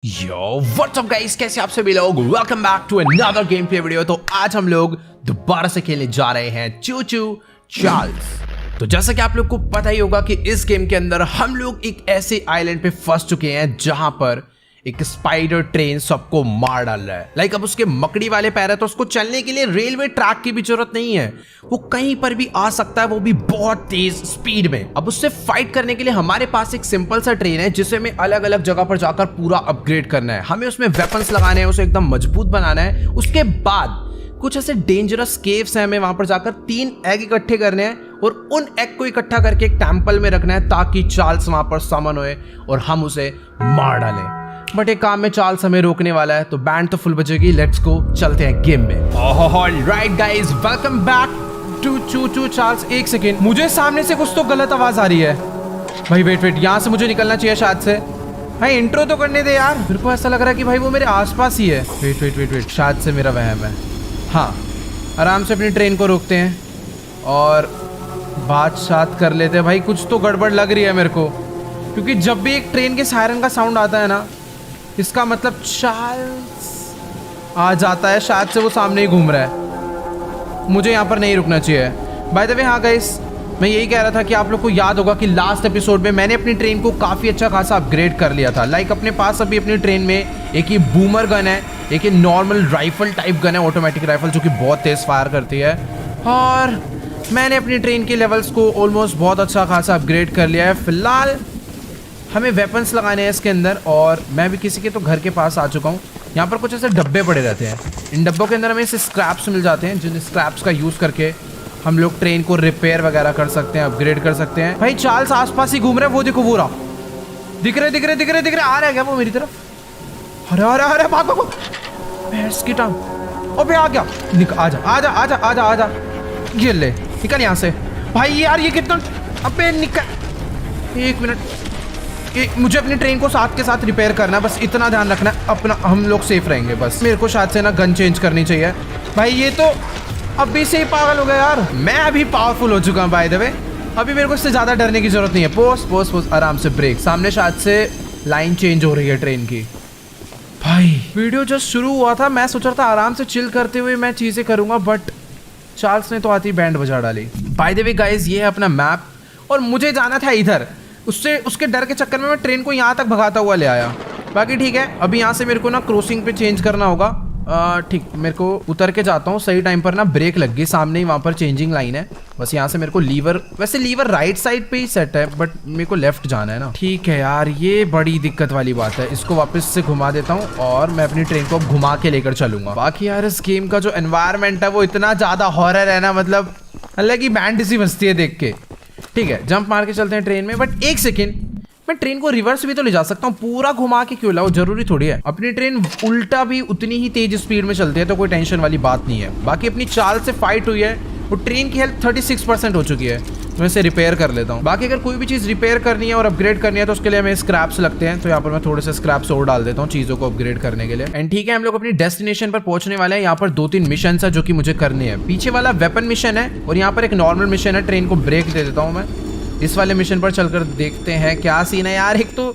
Yo what's up guys, कैसे आप सभी लोग। Welcome back to another game play video. तो आज हम लोग दोबारा से खेलने जा रहे हैं चू चू चार्ल्स। तो जैसा कि आप लोग को पता ही होगा कि इस गेम के अंदर हम लोग एक ऐसे आइलैंड पे फंस चुके हैं जहां पर एक स्पाइडर ट्रेन सबको मार डाल रहा है। लाइक अब उसके मकड़ी वाले पैर है तो उसको चलने के लिए रेलवे ट्रैक की भी जरूरत नहीं है, वो कहीं पर भी आ सकता है, वो भी बहुत तेज स्पीड में। अब उससे फाइट करने के लिए हमारे पास एक सिंपल सा ट्रेन है जिसे हमें अलग अलग जगह पर जाकर पूरा अपग्रेड करना है। हमें उसमें वेपन्स लगाने हैं, उसे एकदम मजबूत बनाना है। उसके बाद कुछ ऐसे डेंजरस केव्स हैं, हमें वहां पर जाकर 3 एग इकट्ठे करने हैं और उन एग को इकट्ठा करके एक टेंपल में रखना है ताकि चार्ल्स वहां पर समन होए और हम उसे मार डालें। बट एक काम में चार्ल्स हमें रोकने वाला है, तो बैंड तो फुल बजेगी। लेट्स गो, चलते हैं गेम में। Alright guys, welcome back to Choo Choo Charles. एक सेकेंड, मुझे सामने से कुछ तो गलत आवाज आ रही है भाई। वेट यहाँ से मुझे निकलना चाहिए शायद से। भाई इंट्रो तो करने दे यार, मेरे को ऐसा लग रहा है कि भाई वो मेरे आसपास ही है। वेट शायद से मेरा वहम है। हाँ, आराम से अपनी ट्रेन को रोकते हैं और बात कर लेते हैं। भाई कुछ तो गड़बड़ लग रही है मेरे को, क्योंकि जब भी एक ट्रेन के सायरन का साउंड आता है ना, इसका मतलब चार्ल्स आ जाता है। शायद से वो सामने ही घूम रहा है, मुझे यहाँ पर नहीं रुकना चाहिए। बाय द वे हाँ गाइस, मैं यही कह रहा था कि आप लोग को याद होगा कि लास्ट एपिसोड में मैंने अपनी ट्रेन को काफ़ी अच्छा खासा अपग्रेड कर लिया था। लाइक अपने पास अभी अपनी ट्रेन में एक ही बूमर गन है, एक ही नॉर्मल राइफल टाइप गन है, ऑटोमेटिक राइफल, जो कि बहुत तेज़ फायर करती है। और मैंने अपनी ट्रेन के लेवल्स को ऑलमोस्ट बहुत अच्छा खासा अपग्रेड कर लिया है। फिलहाल हमें वेपन्स लगाने हैं इसके अंदर, और मैं भी किसी के तो घर के पास आ चुका हूँ। यहाँ पर कुछ ऐसे डब्बे पड़े रहते हैं, इन डब्बों के अंदर हमें ऐसे स्क्रैप्स मिल जाते हैं, जिन स्क्रैप्स का यूज़ करके हम लोग ट्रेन को रिपेयर वगैरह कर सकते हैं, अपग्रेड कर सकते हैं। भाई चार्ल्स आसपास ही घूम रहे हैं, वो देखो, वो रहा, दिख रहे आ रहा है क्या वो मेरी तरफ? अरे भागो भैंस की टांग। अबे आ गया, आजा ये ले, निकल यहाँ से। भाई यार ये कितना, अबे निकल। एक मिनट, मुझे अपनी ट्रेन को साथ के साथ रिपेयर करना है, बस इतना ध्यान रखना है अपना, हम लोग सेफ रहेंगे। बस मेरे को शायद से ना गन चेंज करनी चाहिए। भाई ये तो अभी से ही पागल हो गया यार। मैं अभी पावरफुल हो चुका हूँ बाय द वे, अभी मेरे को इससे ज़्यादा डरने की जरूरत नहीं है। पोस्ट आराम से ब्रेक। सामने शायद से लाइन चेंज हो रही है ट्रेन की। भाई वीडियो जस्ट शुरू हुआ था, मैं सोच रहा था आराम से चिल करते हुए मैं चीज़ें करूँगा, बट चार्ल्स ने तो आती बैंड बजा डाली। बाय द वे गाइज, ये है अपना मैप और मुझे जाना था इधर। उसके डर के चक्कर में मैं ट्रेन को यहाँ तक भगाता हुआ ले आया। बाकी ठीक है, अभी यहाँ से मेरे को ना क्रॉसिंग पे चेंज करना होगा। ठीक, मेरे को उतर के जाता हूँ। सही टाइम पर ना ब्रेक लग गई, सामने ही वहाँ पर चेंजिंग लाइन है। बस यहाँ से मेरे को लीवर, वैसे लीवर राइट साइड पे ही सेट है, बट मेरे को लेफ्ट जाना है ना। ठीक है यार, ये बड़ी दिक्कत वाली बात है। इसको वापस से घुमा देता हूँ और मैं अपनी ट्रेन को घुमा के लेकर चलूंगा। बाकी यार इस गेम का जो एनवायरमेंट है वो इतना ज़्यादा हॉरर है ना, मतलब अलग ही बैंड सी बजती है देख के। ठीक है, जंप मार के चलते हैं ट्रेन में। बट एक सेकेंड, मैं ट्रेन को रिवर्स भी तो ले जा सकता हूँ, पूरा घुमा के क्यों लाऊं? जरूरी थोड़ी है। अपनी ट्रेन उल्टा भी उतनी ही तेज स्पीड में चलती है, तो कोई टेंशन वाली बात नहीं है। बाकी अपनी चार्ल्स से फाइट हुई है, वो ट्रेन की हेल्थ 36% हो चुकी है, तो मैं इसे रिपेयर कर लेता हूँ। बाकी अगर कोई भी चीज़ रिपेयर करनी है और अपग्रेड करनी है तो उसके लिए हमें स्क्रैप्स लगते हैं, तो यहाँ पर मैं थोड़े से स्क्रैप्स और डाल देता हूँ चीज़ों को अपग्रेड करने के लिए। एंड ठीक है, हम लोग अपनी डेस्टिनेशन पर पहुंचने वाले हैं। यहाँ पर 2-3 मिशन है जो कि मुझे करने हैं। पीछे वाला वेपन मिशन है और यहाँ पर एक नॉर्मल मिशन है। ट्रेन को ब्रेक दे देता हूँ मैं। इस वाले मिशन पर चलकर देखते हैं क्या सीन है यार। एक तो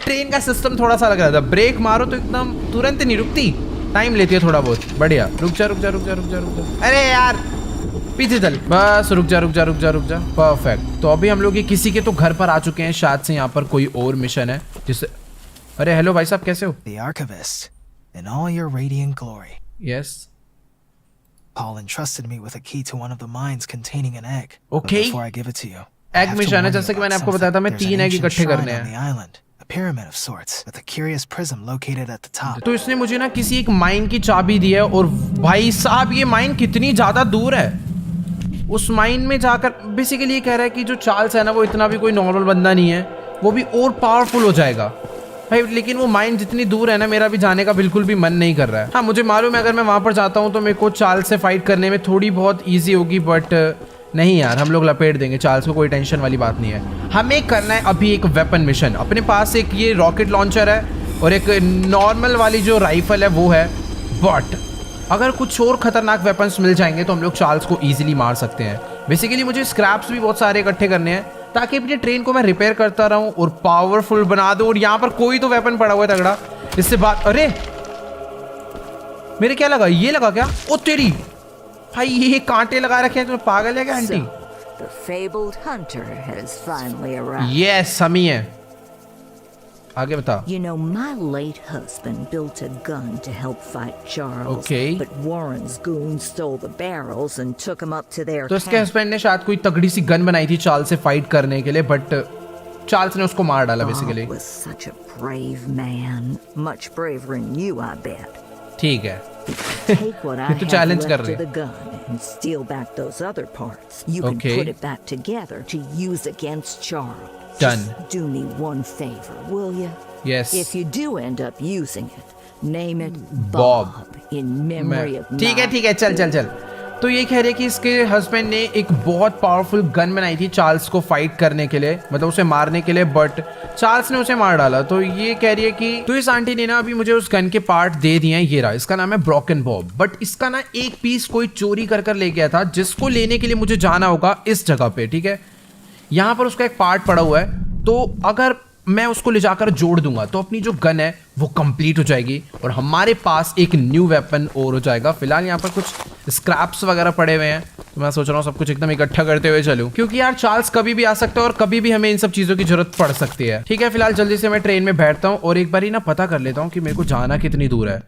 ट्रेन का सिस्टम थोड़ा सा लग रहा था, ब्रेक मारो तो एकदम तुरंत नहीं रुकती, टाइम लेती है थोड़ा बहुत। बढ़िया, रुक जा। अरे यार पीछे चल, बस रुक जा। परफेक्ट। तो अभी हम लोग ये किसी के तो घर पर आ चुके हैं, शायद से यहाँ पर कोई और मिशन है जिससे। अरे हेलो भाई साहब, कैसे हो? The Archivist, in all your radiant glory. Yes. Paul entrusted me with a key to one of the mines containing an egg. Okay. But before I give it to you, egg mission है, जैसे कि मैंने आपको बताया था, मैं 3 egg इकट्ठे करने हैं। pyramid of sorts with a curious prism located at the top. तो इसने मुझे ना किसी एक माइन की चाबी दी है, और भाई साहब ये माइन कितनी ज्यादा दूर है। उस माइन में जाकर बेसिकली ये कह रहा है कि जो चार्ल्स है ना, वो इतना भी कोई नॉर्मल बंदा नहीं है, वो भी और पावरफुल हो जाएगा भाई। लेकिन वो माइन जितनी दूर है ना, मेरा भी जाने का बिल्कुल भी मन नहीं कर रहा है। हाँ, मुझे मालूम है अगर मैं वहां पर जाता हूँ तो मेरे को चार्ल्स से फाइट करने में थोड़ी बहुत ईजी होगी, बट नहीं यार, हम लोग लपेट देंगे चार्ल्स को, कोई टेंशन वाली बात नहीं है। हमें करना है अभी एक वेपन मिशन। अपने पास एक ये रॉकेट लॉन्चर है और एक नॉर्मल वाली जो राइफल है वो है, बट अगर कुछ और खतरनाक वेपन्स मिल जाएंगे तो हम लोग चार्ल्स को ईजिली मार सकते हैं। बेसिकली मुझे स्क्रैप्स भी बहुत सारे इकट्ठे करने हैं ताकि अपनी ट्रेन को मैं रिपेयर करता रहूं और पावरफुल बना दूं। और यहाँ पर कोई तो वेपन पड़ा हुआ है तगड़ा, इससे बात, अरे मेरे क्या लगा, ये लगा क्या? ओ तेरी भाई, ये कांटे लगा रखे हैं, तुम्हें पागल है क्या aunty? The fabled hunter has finally arrived. Yes, हम ही है। आगे बता। You know, my late husband built a gun to help fight Charles. Okay. But Warren's goons stole the barrels and took him up to their तो इसके camp. Husband ने शायद कोई तगड़ी सी गन बनाई थी चार्ल्स से फाइट करने के लिए, बट चार्ल्स ने उसको मार डाला basically. Bob was such a brave man. Much braver than you, I bet. ठीक है। Take what I ये तो have challenge कर left रही of है। the gun and steal back those other parts. You can Okay. put it back together to use against Charles. Done. Just do me one favor, will you? Yes. If you do end up using it, name it Bob. Bob in memory of ठीक है my ठीक है, चल चल चल। तो ये कह रहे कि इसके हस्बैंड ने एक बहुत पावरफुल गन बनाई थी चार्ल्स को फाइट करने के लिए, मतलब उसे मारने के लिए, बट चार्ल्स ने उसे मार डाला। तो ये कह रही है कि तो इस आंटी ने ना अभी मुझे उस गन के पार्ट दे दिए हैं, ये रहा, इसका नाम है ब्रोकन बॉब। बट इसका ना एक पीस कोई चोरी कर कर ले गया था, जिसको लेने के लिए मुझे जाना होगा इस जगह पे, ठीक है। यहाँ पर उसका एक पार्ट पड़ा हुआ है, तो अगर मैं उसको ले जाकर जोड़ दूंगा तो अपनी जो गन है वो कंप्लीट हो जाएगी और हमारे पास एक न्यू वेपन और हो जाएगा। फिलहाल यहाँ पर कुछ स्क्रैप्स वगैरह पड़े हुए हैं, तो मैं सोच रहा हूँ सब कुछ एकदम इकट्ठा करते हुए चलूं, क्योंकि यार चार्ल्स कभी भी आ सकता है और कभी भी हमें इन सब चीज़ों की जरूरत पड़ सकती है। ठीक है, फिलहाल जल्दी से मैं ट्रेन में बैठता हूँ और एक बार ही ना पता कर लेता हूँ कि मेरे को जाना कितनी दूर है।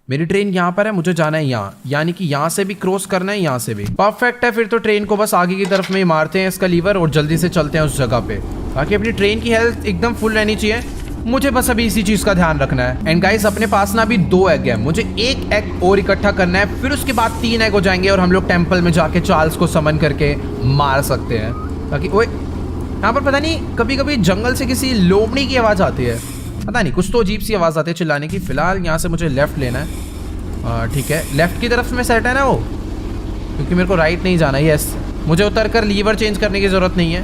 मेरी ट्रेन यहाँ पर है, मुझे जाना है यहाँ, यानी कि यहाँ से भी क्रॉस करना है, यहाँ से भी। परफेक्ट है, फिर तो ट्रेन को बस आगे की तरफ में ही मारते हैं इसका लीवर और जल्दी से चलते हैं उस जगह पे, ताकि अपनी ट्रेन की हेल्थ एकदम फुल रहनी चाहिए। मुझे बस अभी इसी चीज का ध्यान रखना है। एंड गाइस, अपने पास ना अभी 2 एग है, मुझे एक एग और इकट्ठा करना है, फिर उसके बाद 3 एग हो जाएंगे और हम लोग टेंपल में जाके चार्ल्स को समन करके मार सकते हैं। ताकि ओए, यहाँ पर पता नहीं कभी कभी जंगल से किसी लोमड़ी की आवाज आती है, पता नहीं कुछ तो अजीब सी आवाज आती है चिल्लाने की। फिलहाल यहाँ से मुझे लेफ्ट लेना है, ठीक है, लेफ्ट की तरफ में सेट है ना वो, क्योंकि मेरे को राइट नहीं जाना। यस, मुझे उतर कर लीवर चेंज करने की ज़रूरत नहीं है,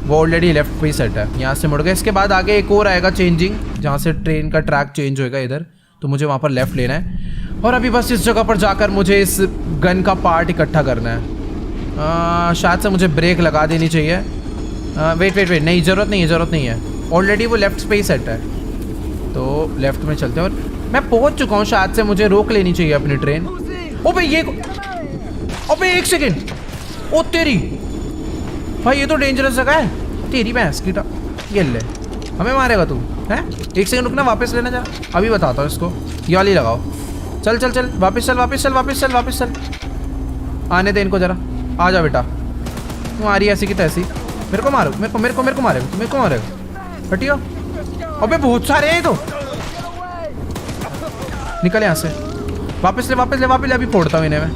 वो ऑलरेडी लेफ्ट पे ही सेट है। यहाँ से मुड़ गए, इसके बाद आगे एक और आएगा चेंजिंग, जहाँ से ट्रेन का ट्रैक चेंज होएगा इधर, तो मुझे वहाँ पर लेफ्ट लेना है। और अभी बस इस जगह पर जाकर मुझे इस गन का पार्ट इकट्ठा करना है। शायद से मुझे ब्रेक लगा देनी चाहिए। वेट, नहीं, ज़रूरत नहीं है, ऑलरेडी वो लेफ्ट पे ही सेट है, तो लेफ्ट में चलते हैं। और मैं पहुँच चुका हूँ, शायद से मुझे रोक लेनी चाहिए अपनी ट्रेन। ओ भाई ये, अबे 1 सेकेंड, ओ तेरी भाई, ये तो डेंजरस जगह है, तेरी भैंस की ये ले, हमें मारेगा तू हैं? 1 सेकंड रुकना, वापस लेना जा, अभी बताता हूँ इसको, ये वाली लगाओ। चल चल चल, वापस चल, आने दे इनको जरा, आ जा बेटा, तू आ रही है ऐसी की तैसी, मेरे को मारो, मेरे को मारेगा, हटियो। अबे बहुत सारे हैं तो, निकल यहाँ से, वापस ले, अभी फोड़ता हूँ इन्हें मैं।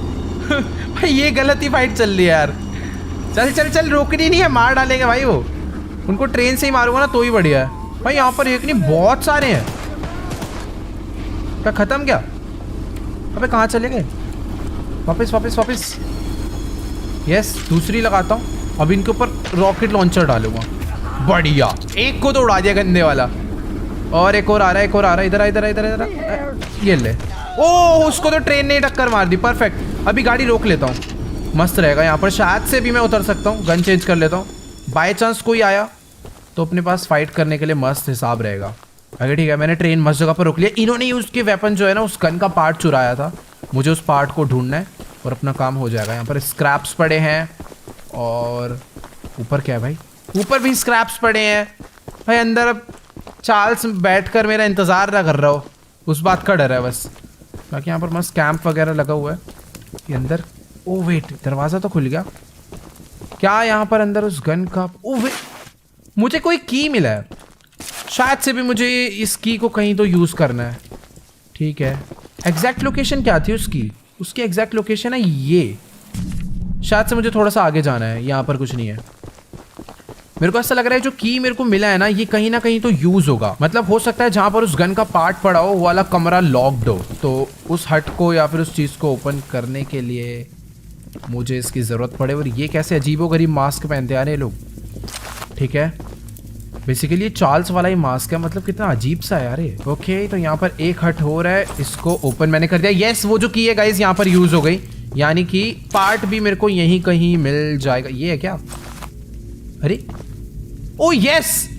भाई ये गलत ही फाइट चल रही है यार, चल, रोकनी नहीं है, मार डालेंगे भाई वो, उनको ट्रेन से ही मारूंगा ना तो ही बढ़िया है। भाई यहाँ पर एक नहीं बहुत सारे हैं, क्या खत्म क्या? अबे कहाँ चले गए? वापस। यस, दूसरी लगाता हूँ, अब इनके ऊपर रॉकेट लॉन्चर डालूंगा, बढ़िया, एक को तो उड़ा दिया गंदे वाला, और एक और आ रहा है, इधर, ये ले, ओ उसको तो ट्रेन ने टक्कर मार दी, परफेक्ट। अभी गाड़ी रोक लेता हूँ, मस्त रहेगा, यहाँ पर शायद से भी मैं उतर सकता हूँ, गन चेंज कर लेता हूँ, बाय चांस कोई आया तो अपने पास फाइट करने के लिए मस्त हिसाब रहेगा। अगर ठीक है, मैंने ट्रेन मस्त जगह पर रोक लिया। इन्होंने यूज के वेपन जो है ना, उस गन का पार्ट चुराया था, मुझे उस पार्ट को ढूंढना है और अपना काम हो जाएगा। यहाँ पर स्क्रैप्स पड़े हैं, और ऊपर क्या है भाई? ऊपर भी स्क्रैप्स पड़े हैं भाई। अंदर अब चार्ल्स बैठ कर मेरा इंतज़ार ना कर रहा हो, उस बात का डर है बस। बाकी यहाँ पर मस्त कैंप वगैरह लगा हुआ है। ये अंदर, ओ वेट, दरवाज़ा तो खुल गया क्या? यहाँ पर अंदर उस गन का, ओ वेट, मुझे कोई की मिला है, शायद से भी मुझे इस की को कहीं तो यूज़ करना है। ठीक है, एग्जैक्ट लोकेशन क्या थी उसकी एग्जैक्ट लोकेशन है ये, शायद से मुझे थोड़ा सा आगे जाना है। यहाँ पर कुछ नहीं है, मेरे को ऐसा लग रहा है जो की मेरे को मिला है ना, ये कहीं ना कहीं तो यूज होगा। मतलब हो सकता है जहाँ पर उस गन का पार्ट पड़ा हो वो वाला कमरा लॉक्ड हो, तो उस हट को या फिर उस चीज़ को ओपन करने के लिए मुझे इसकी ज़रूरत पड़े। और ये कैसे अजीबोगरीब मास्क पहनते आ रहे लोग। ठीक है, बेसिकली ये चार्ल्स वाला ही मास्क है, मतलब कितना अजीब सा है यार ये। ओके, तो यहाँ पर एक हट हो रहा है, इसको ओपन मैंने कर दिया। येस, वो जो की है गाइस यहाँ पर यूज हो गई, यानी कि पार्ट भी मेरे को यहीं कहीं मिल जाएगा। ये है क्या? अरे ओ यस,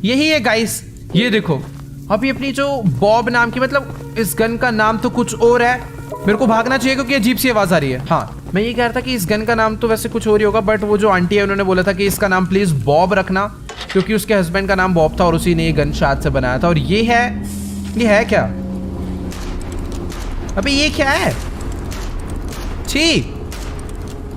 यही है गाइस, ये देखो। अभी अपनी जो बॉब नाम की, मतलब इस गन का नाम तो कुछ और है, मेरे को भागना चाहिए क्योंकि अजीब सी आवाज आ रही है। हाँ, मैं ये कह रहा था कि इस गन का नाम तो वैसे कुछ और ही होगा, बट वो जो आंटी है उन्होंने बोला था कि इसका नाम प्लीज बॉब रखना, क्योंकि उसके हस्बैंड का नाम बॉब था और उसी ने ये गन शायद से बनाया था। और ये है क्या? अबे ये क्या है? छी,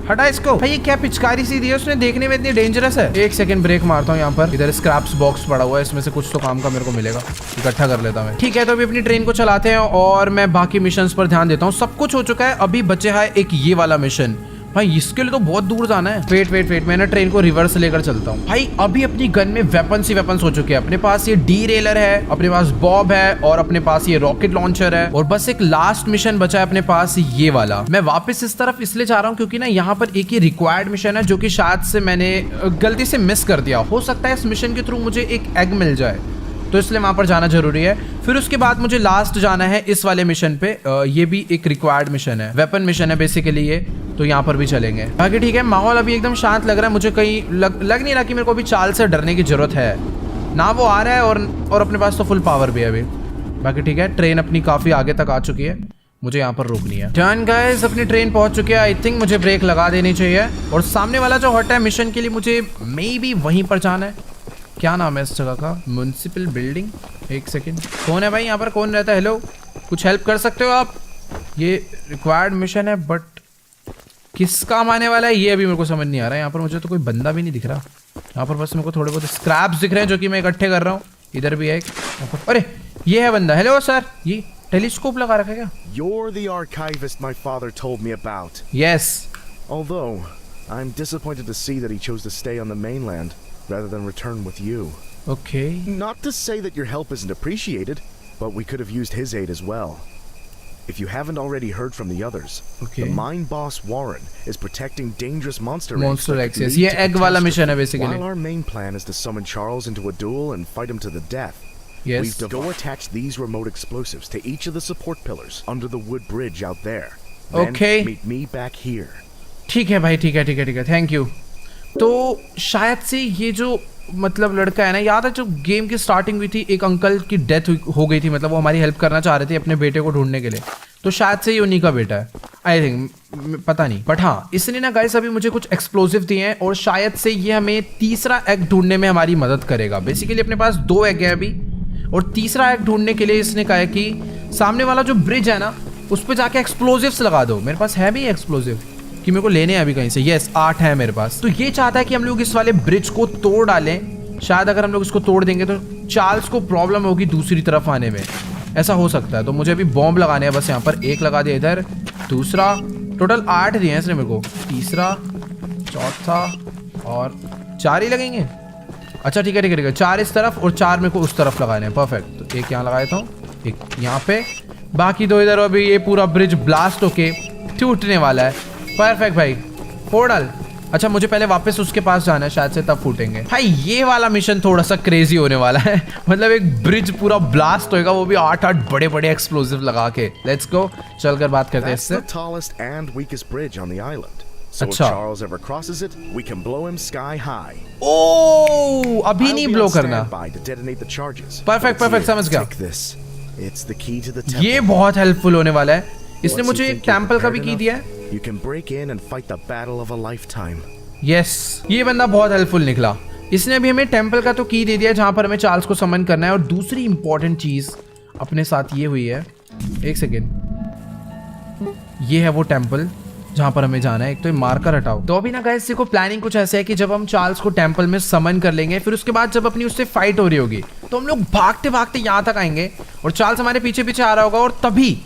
हटा इसको भाई। ये क्या पिचकारी सी दी है उसने, देखने में इतनी डेंजरस है। एक सेकंड ब्रेक मारता हूँ यहाँ पर। इधर स्क्रैप्स बॉक्स पड़ा हुआ है, इसमें से कुछ तो काम का मेरे को मिलेगा, इकट्ठा कर लेता मैं। ठीक है, तो अभी अपनी ट्रेन को चलाते हैं और मैं बाकी मिशंस पर ध्यान देता हूँ। सब कुछ हो चुका है, अभी बचे है एक ये वाला मिशन। भाई इसके लिए तो बहुत दूर जाना है। वेट मैं ना ट्रेन को रिवर्स लेकर चलता हूँ। भाई अभी अपनी गन में वेपन्स ही वेपन्स हो चुके हैं। अपने पास ये डी रेलर है, अपने पास बॉब है और अपने पास ये रॉकेट लॉन्चर है, और बस एक लास्ट मिशन बचा है अपने पास, ये वाला। मैं वापस इस तरफ इसलिए जा रहा हूँ क्योंकि ना यहाँ पर एक ही रिक्वायर्ड मिशन है जो कि शायद से मैंने गलती से मिस कर दिया। हो सकता है इस मिशन के थ्रू मुझे एक एग मिल जाए, तो इसलिए वहां पर जाना जरूरी है। फिर उसके बाद मुझे लास्ट जाना है इस वाले मिशन पे। ये भी एक रिक्वायर्ड मिशन है, वेपन मिशन है बेसिकली ये, तो यहाँ पर भी चलेंगे। बाकी ठीक है, माहौल अभी एकदम शांत लग रहा है मुझे। कहीं लग नहीं रहा कि मेरे को अभी चाल से डरने की जरूरत है ना। वो आ रहा है और अपने पास तो फुल पावर भी है अभी। बाकी ठीक है, ट्रेन अपनी काफी आगे तक आ चुकी है, मुझे यहाँ पर रोकनी है। डन गाइस, अपनी ट्रेन पहुंच चुकी है। आई थिंक मुझे ब्रेक लगा देनी चाहिए। और सामने वाला जो हट है मिशन के लिए, मुझे मे बी वहीं पर जाना है। क्या नाम है इस जगह का? Municipal building. एक सेकंड, कौन है भाई यहाँ पर? कौन रहता है? हेलो, कुछ हेल्प कर सकते हो आप? ये रिक्वायर्ड मिशन है, बट किस काम आने वाला है ये अभी मेरे को समझ नहीं आ रहा है। यहाँ पर मुझे तो कोई बंदा भी नहीं दिख रहा। यहाँ पर बस मेरे को थोड़े बहुत स्क्रैप्स दिख रहे हैं जो कि मैं इकट्ठे कर रहा हूँ। इधर भी है एक, अरे ये है बंदा। हेलो सर, ये टेलीस्कोप लगा रखा है क्या? You're the archivist my father told me about. Yes. Although, I'm disappointed to see that he chose to stay on the mainland rather than return with you. Okay. Not to say that your help isn't appreciated, but we could have used his aid as well. If you haven't already heard from the others, Okay. the mine boss Warren is protecting dangerous monster Monster eggs eggs, that yes. lead ये to egg वाला catastrophe. mission है basically. While our main plan is to summon Charles into a duel and fight him to the death, Yes. we've go attach these remote explosives to each of the support pillars under the wood bridge out there. Then Okay. meet me back here. ठीक है भाई, ठीक है, thank you. तो शायद से ये जो मतलब लड़का है ना, याद है जो गेम की स्टार्टिंग हुई थी, एक अंकल की डेथ हो गई थी, मतलब वो हमारी हेल्प करना चाह रहे थे अपने बेटे को ढूंढने के लिए। तो शायद से ये उन्हीं का बेटा है, आई थिंक, पता नहीं। बट हाँ, इसने ना गाइस अभी मुझे कुछ एक्सप्लोसिव दिए हैं और शायद से ये हमें तीसरा एग ढूंढने में हमारी मदद करेगा। बेसिकली अपने पास 2 एग है अभी, और तीसरा एग ढूंढने के लिए इसने कहा है कि सामने वाला जो ब्रिज है ना, उस पर जाके एक्सप्लोसिव्स लगा दो। मेरे पास है भी एक्सप्लोसिव कि मेरे को लेने हैं अभी कहीं से। यस, 8 है मेरे पास। तो ये चाहता है कि हम लोग इस वाले ब्रिज को तोड़ डालें। शायद अगर हम लोग इसको तोड़ देंगे तो चार्ल्स को प्रॉब्लम होगी दूसरी तरफ आने में, ऐसा हो सकता है। तो मुझे अभी बॉम्ब लगाने हैं बस। यहाँ पर एक लगा दिया, इधर दूसरा, टोटल 8 दिए हैं इसने मेरे को। तीसरा, चौथा और 4 ही लगेंगे। अच्छा ठीक है, 4 इस तरफ और 4 मेरे को उस तरफ लगाने हैं। परफेक्ट। तो एक यहाँ लगा देता हूँ, एक यहाँ पे, बाकी 2 इधर। अभी ये पूरा ब्रिज ब्लास्ट होके टूटने वाला है। परफेक्ट भाई, फोड़ डाल। अच्छा, मुझे पहले वापस उसके पास जाना है, शायद से तब फूटेंगे। भाई ये वाला मिशन थोड़ा सा क्रेजी होने वाला है। मतलब एक ब्रिज पूरा ब्लास्ट होएगा, वो भी 8 बड़े एक्सप्लोसिव लगा के। लेट्स गो, चलकर बात करते हैं That's इससे। the tallest and weakest bridge on the island. So if अच्छा। Charles ever crosses it, we can blow him sky high. ओ, अभी I'll नहीं be ब्लो on करना। standby to detonate the charges. Perfect, But perfect, here, समझ गया। take this. It's the key to the temple. ये बहुत helpful होने वाला है। इसने Once मुझे you एक think you're टेम्पल का भी prepared की enough, दिया है। You can break in and fight the battle of a lifetime. Yes, ये बंदा बहुत हेल्पफुल निकला। इसने अभी हमें टेम्पल का तो की दे दिया जहां पर हमें चार्ल्स को समन करना है। और दूसरी इंपॉर्टेंट चीज अपने साथ ये हुई है, एक सेकेंड, ये है वो टेम्पल जहां पर हमें जाना है। एक तो ये मार्कर हटाओ। तो अभी ना गाइस देखो, प्लानिंग कुछ ऐसे है कि जब हम चार्ल्स को टेम्पल में समन कर लेंगे, फिर उसके बाद जब अपनी उससे फाइट हो रही होगी, तो हम लोग भागते भागते यहाँ तक आएंगे और चार्ल्स हमारे पीछे पीछे आ रहा होगा, और तभी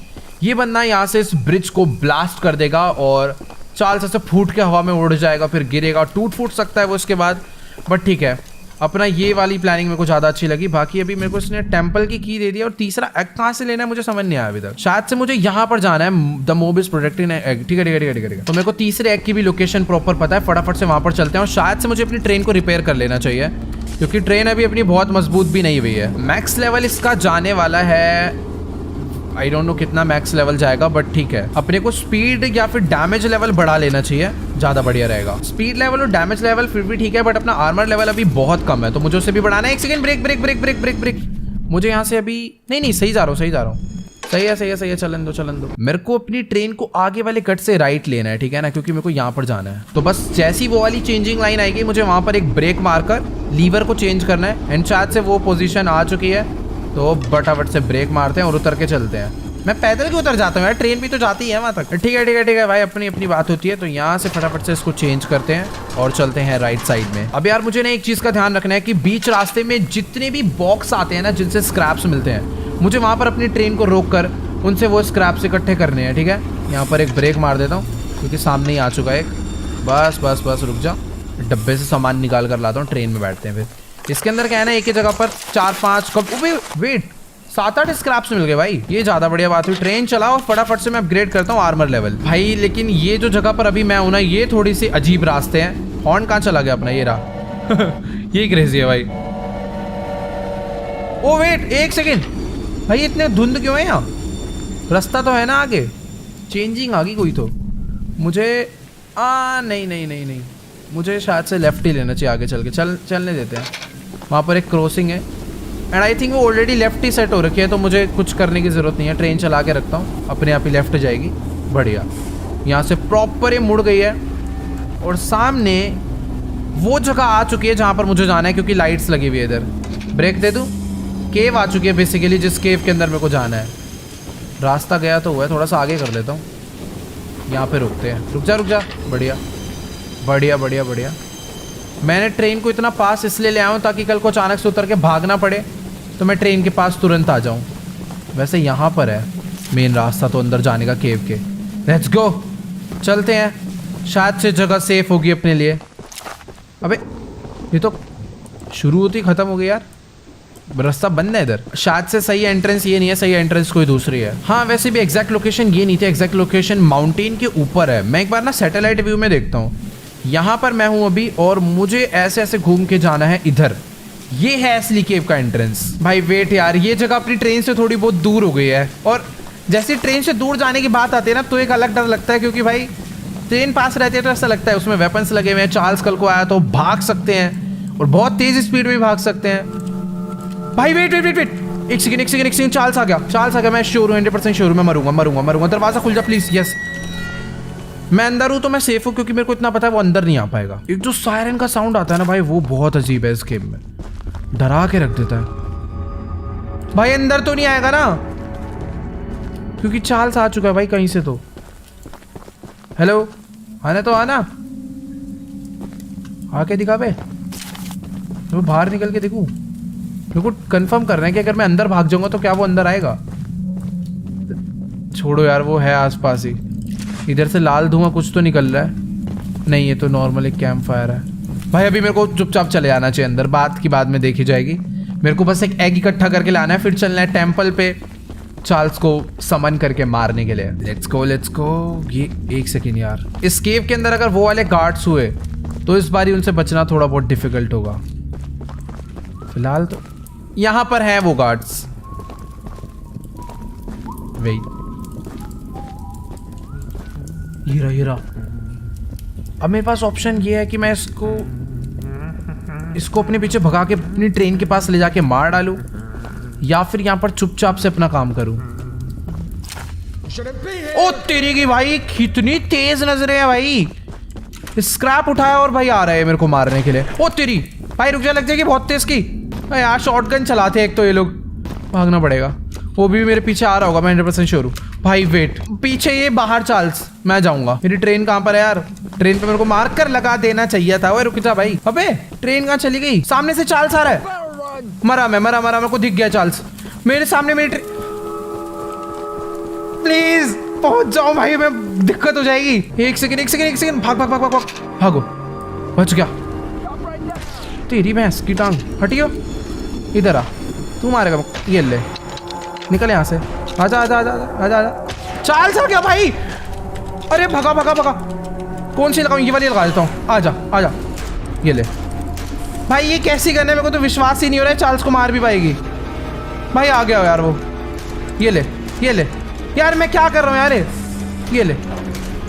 ये बंदा यहाँ से इस ब्रिज को ब्लास्ट कर देगा और चार्ल्स ऐसे फूट के हवा में उड़ जाएगा, फिर गिरेगा, टूट फूट सकता है वो इसके बाद। बट ठीक है, अपना ये वाली प्लानिंग मेरे को ज्यादा अच्छी लगी। बाकी अभी मेरे को इसने टेम्पल की दे दिया, और तीसरा एग कहाँ से लेना है मुझे समझ नहीं आया अभी तक। शायद से मुझे यहाँ पर जाना है, the mob is protecting egg. ठीक है। तो मेरे को तीसरे एग की भी लोकेशन प्रॉपर पता है, फटाफट से वहां पर चलते हैं। और शायद से मुझे अपनी ट्रेन को रिपेयर कर लेना चाहिए, क्योंकि ट्रेन अभी अपनी बहुत मजबूत भी नहीं हुई है। मैक्स लेवल इसका जाने वाला है, आई डोंट नो कितना मैक्स लेवल जाएगा, बट ठीक है। अपने को स्पीड या फिर डैमेज लेवल बढ़ा लेना चाहिए, ज्यादा बढ़िया रहेगा। स्पीड लेवल और डैमेज लेवल फिर भी ठीक है, बट अपना आर्मर लेवल अभी बहुत कम है, तो मुझे उसे भी बढ़ाना है। एक सेकंड, ब्रेक। मुझे यहाँ से अभी नहीं सही जा रहा हूँ, सही है, चलन दो। मेरे को अपनी ट्रेन को आगे वाले कट से राइट लेना है, ठीक है ना, क्योंकि मेरे को यहाँ पर जाना है। तो बस जैसी वो वाली चेंजिंग लाइन आएगी, मुझे वहाँ पर एक ब्रेक मारकर लीवर को चेंज करना है। एंड शायद से वो पोजीशन आ चुकी है, तो फटाफट से ब्रेक मारते हैं और उतर के चलते हैं। मैं पैदल क्यों उतर जाता हूँ यार, ट्रेन भी तो जाती है वहाँ तक। ठीक है भाई, अपनी बात होती है। तो यहाँ से फटाफट से इसको चेंज करते हैं और चलते हैं राइट साइड में। अब यार मुझे ना एक चीज़ का ध्यान रखना है कि बीच रास्ते में जितने भी बॉक्स आते हैं ना, जिनसे स्क्रैप्स मिलते हैं, मुझे वहाँ पर अपनी ट्रेन को रोक कर उनसे वो स्क्रैप्स इकट्ठे करने हैं, ठीक है। यहाँ पर एक ब्रेक मार देता हूँ क्योंकि सामने ही आ चुका है एक। बस रुक जा, डब्बे से सामान निकाल कर लाता हूँ, ट्रेन में बैठते हैं फिर। इसके अंदर क्या है ना, एक ही जगह पर 4-5 वेट 7-8 स्क्रैप्स मिल गए भाई, ये ज्यादा बढ़िया बात हुई। ट्रेन चलाओ फटाफट से, मैं अपग्रेड करता हूँ आर्मर लेवल भाई। लेकिन ये जो जगह पर अभी मैं हूं ना, ये थोड़ी सी अजीब रास्ते हैं। हॉर्न कहाँ चला गया अपना, ये रहा ये क्रेजी है भाई। ओ वेट 1 सेकेंड भाई, इतने धुंध क्यों है यहाँ? रास्ता तो है ना आगे, चेंजिंग आ गई कोई तो। मुझे नहीं, मुझे शायद से लेफ्ट ही लेना चाहिए आगे चल के। चलने देते हैं। वहाँ पर एक क्रॉसिंग है एंड आई थिंक वो ऑलरेडी लेफ्ट ही सेट हो रखी है, तो मुझे कुछ करने की ज़रूरत नहीं है। ट्रेन चला के रखता हूँ, अपने आप ही लेफ्ट जाएगी। बढ़िया, यहाँ से प्रॉपर ये मुड़ गई है और सामने वो जगह आ चुकी है जहाँ पर मुझे जाना है, क्योंकि लाइट्स लगी हुई है इधर। ब्रेक दे दूँ? केव आ चुकी है बेसिकली, जिस केव के अंदर मेरे को जाना है। रास्ता गया तो हुआ है, थोड़ा सा आगे कर लेता हूँ। यहाँ पे रुकते हैं, रुक जा। बढ़िया। मैंने ट्रेन को इतना पास इसलिए ले आया हूँ ताकि कल को अचानक से उतर के भागना पड़े तो मैं ट्रेन के पास तुरंत आ जाऊँ। वैसे यहाँ पर है मेन रास्ता तो अंदर जाने का केव के। लेट्स गो, चलते हैं। शायद से जगह सेफ होगी अपने लिए। अबे ये तो शुरू होती ख़त्म हो गई यार, रास्ता बंद है इधर। शायद से सही एंट्रेंस ये नहीं है, सही एंट्रेंस कोई दूसरी है। हाँ वैसे भी एग्जैक्ट लोकेशन ये नहीं थी, एग्जैक्ट लोकेशन माउंटेन के ऊपर है। मैं एक बार ना सैटेलाइट व्यू में देखता हूँ। यहाँ पर मैं हूँ अभी और मुझे ऐसे घूम के जाना है इधर। ये है असली केव का एंट्रेंस। भाई वेट यार, ये जगह अपनी ट्रेन से थोड़ी बहुत दूर हो गई है और जैसे ट्रेन से दूर जाने की बात आती है ना, तो एक अलग डर लगता है, क्योंकि भाई ट्रेन पास रहती है तो ऐसा लगता है उसमें वेपन्स लगे हुए हैं। चार्ल्स कल को आया तो भाग सकते हैं और बहुत तेज स्पीड में भाग सकते हैं। भाई वेट एक सेकंड, चार्ल्स आ गया। मैं श्योर हूँ, 100% श्योर हूँ, मैं मरूंगा। दरवाजा खुल जा प्लीज। यस, मैं अंदर हूँ तो मैं सेफ हूँ, क्योंकि मेरे को इतना पता है वो अंदर नहीं आ पाएगा। एक जो सायरन का साउंड आता है ना भाई, वो बहुत अजीब है इस गेम में, डरा के रख देता है। भाई अंदर तो नहीं आएगा ना, क्योंकि चार्ल्स आ चुका है भाई कहीं से तो। हेलो, आना आके दिखा बे, तो बाहर निकल के देखूं। मेरे को कंफर्म करना है कि अगर मैं अंदर भाग जाऊंगा तो क्या वो अंदर आएगा। छोड़ो यार, वो है आसपास ही। इधर से लाल धुआं कुछ तो निकल रहा है। नहीं, ये तो नॉर्मल एक कैंप फायर है। भाई अभी मेरे को चुपचाप चले आना चाहिए अंदर, बात की बाद में देखी जाएगी। मेरे को बस एक एग इकट्ठा करके लाना है, फिर चलना है टेम्पल पे चार्ल्स को समन करके मारने के लिए। Let's go. ये 1 सेकेंड यार, इस केव के अंदर अगर वो वाले गार्ड्स हुए तो इस बारी उनसे बचना थोड़ा बहुत डिफिकल्ट होगा। फिलहाल तो यहाँ पर हैं वो गार्ड्स। वेट, हीरा। अब मेरे पास ऑप्शन ये है कि मैं इसको अपने पीछे भगा के अपनी ट्रेन के पास ले जाके मार डालूं, या फिर यहाँ पर चुपचाप से अपना काम करूं। ओ तेरी की भाई, कितनी तेज नजरें हैं भाई। स्क्रैप उठाया और भाई आ रहा है मेरे को मारने के लिए। ओ तेरी भाई, रुक जा, लग जाएगी बहुत तेज की यार। शॉटगन चलाते हैं एक तो ये लोग, भागना पड़ेगा। वो भी मेरे पीछे आ रहा होगा, मैं 100% श्योर हूँ। भाई वेट, पीछे ये बाहर चार्ल्स, मैं जाऊंगा। मेरी ट्रेन कहाँ पर है यार? ट्रेन पे मेरे को मार कर लगा देना चाहिए था। ओए रुक जा भाई। अबे ट्रेन कहाँ चली गई? सामने से चार्ल्स आ रहा है। मरा मेरे को दिख गया चार्ल्स मेरे सामने। मेरी ट्रेन, प्लीज पहुंच जाओ भाई, मैं दिक्कत हो जाएगी। एक सेकंड, भागो। बच गया। तेरी भैंस की टांग, हटियो। इधर आ, तू मारेगा। ये ले, निकल यहाँ से। आजा। चार्ल्स आ गया भाई। अरे भगा। कौन सी लगाऊं? ये वाली लगा देता हूँ। आजा। ये ले भाई। ये कैसी गन है? मेरे को तो विश्वास ही नहीं हो रहा है चार्ल्स को मार भी पाएगी। भाई आ गया यार वो। ये ले यार, मैं क्या कर रहा हूँ यार? ये ले,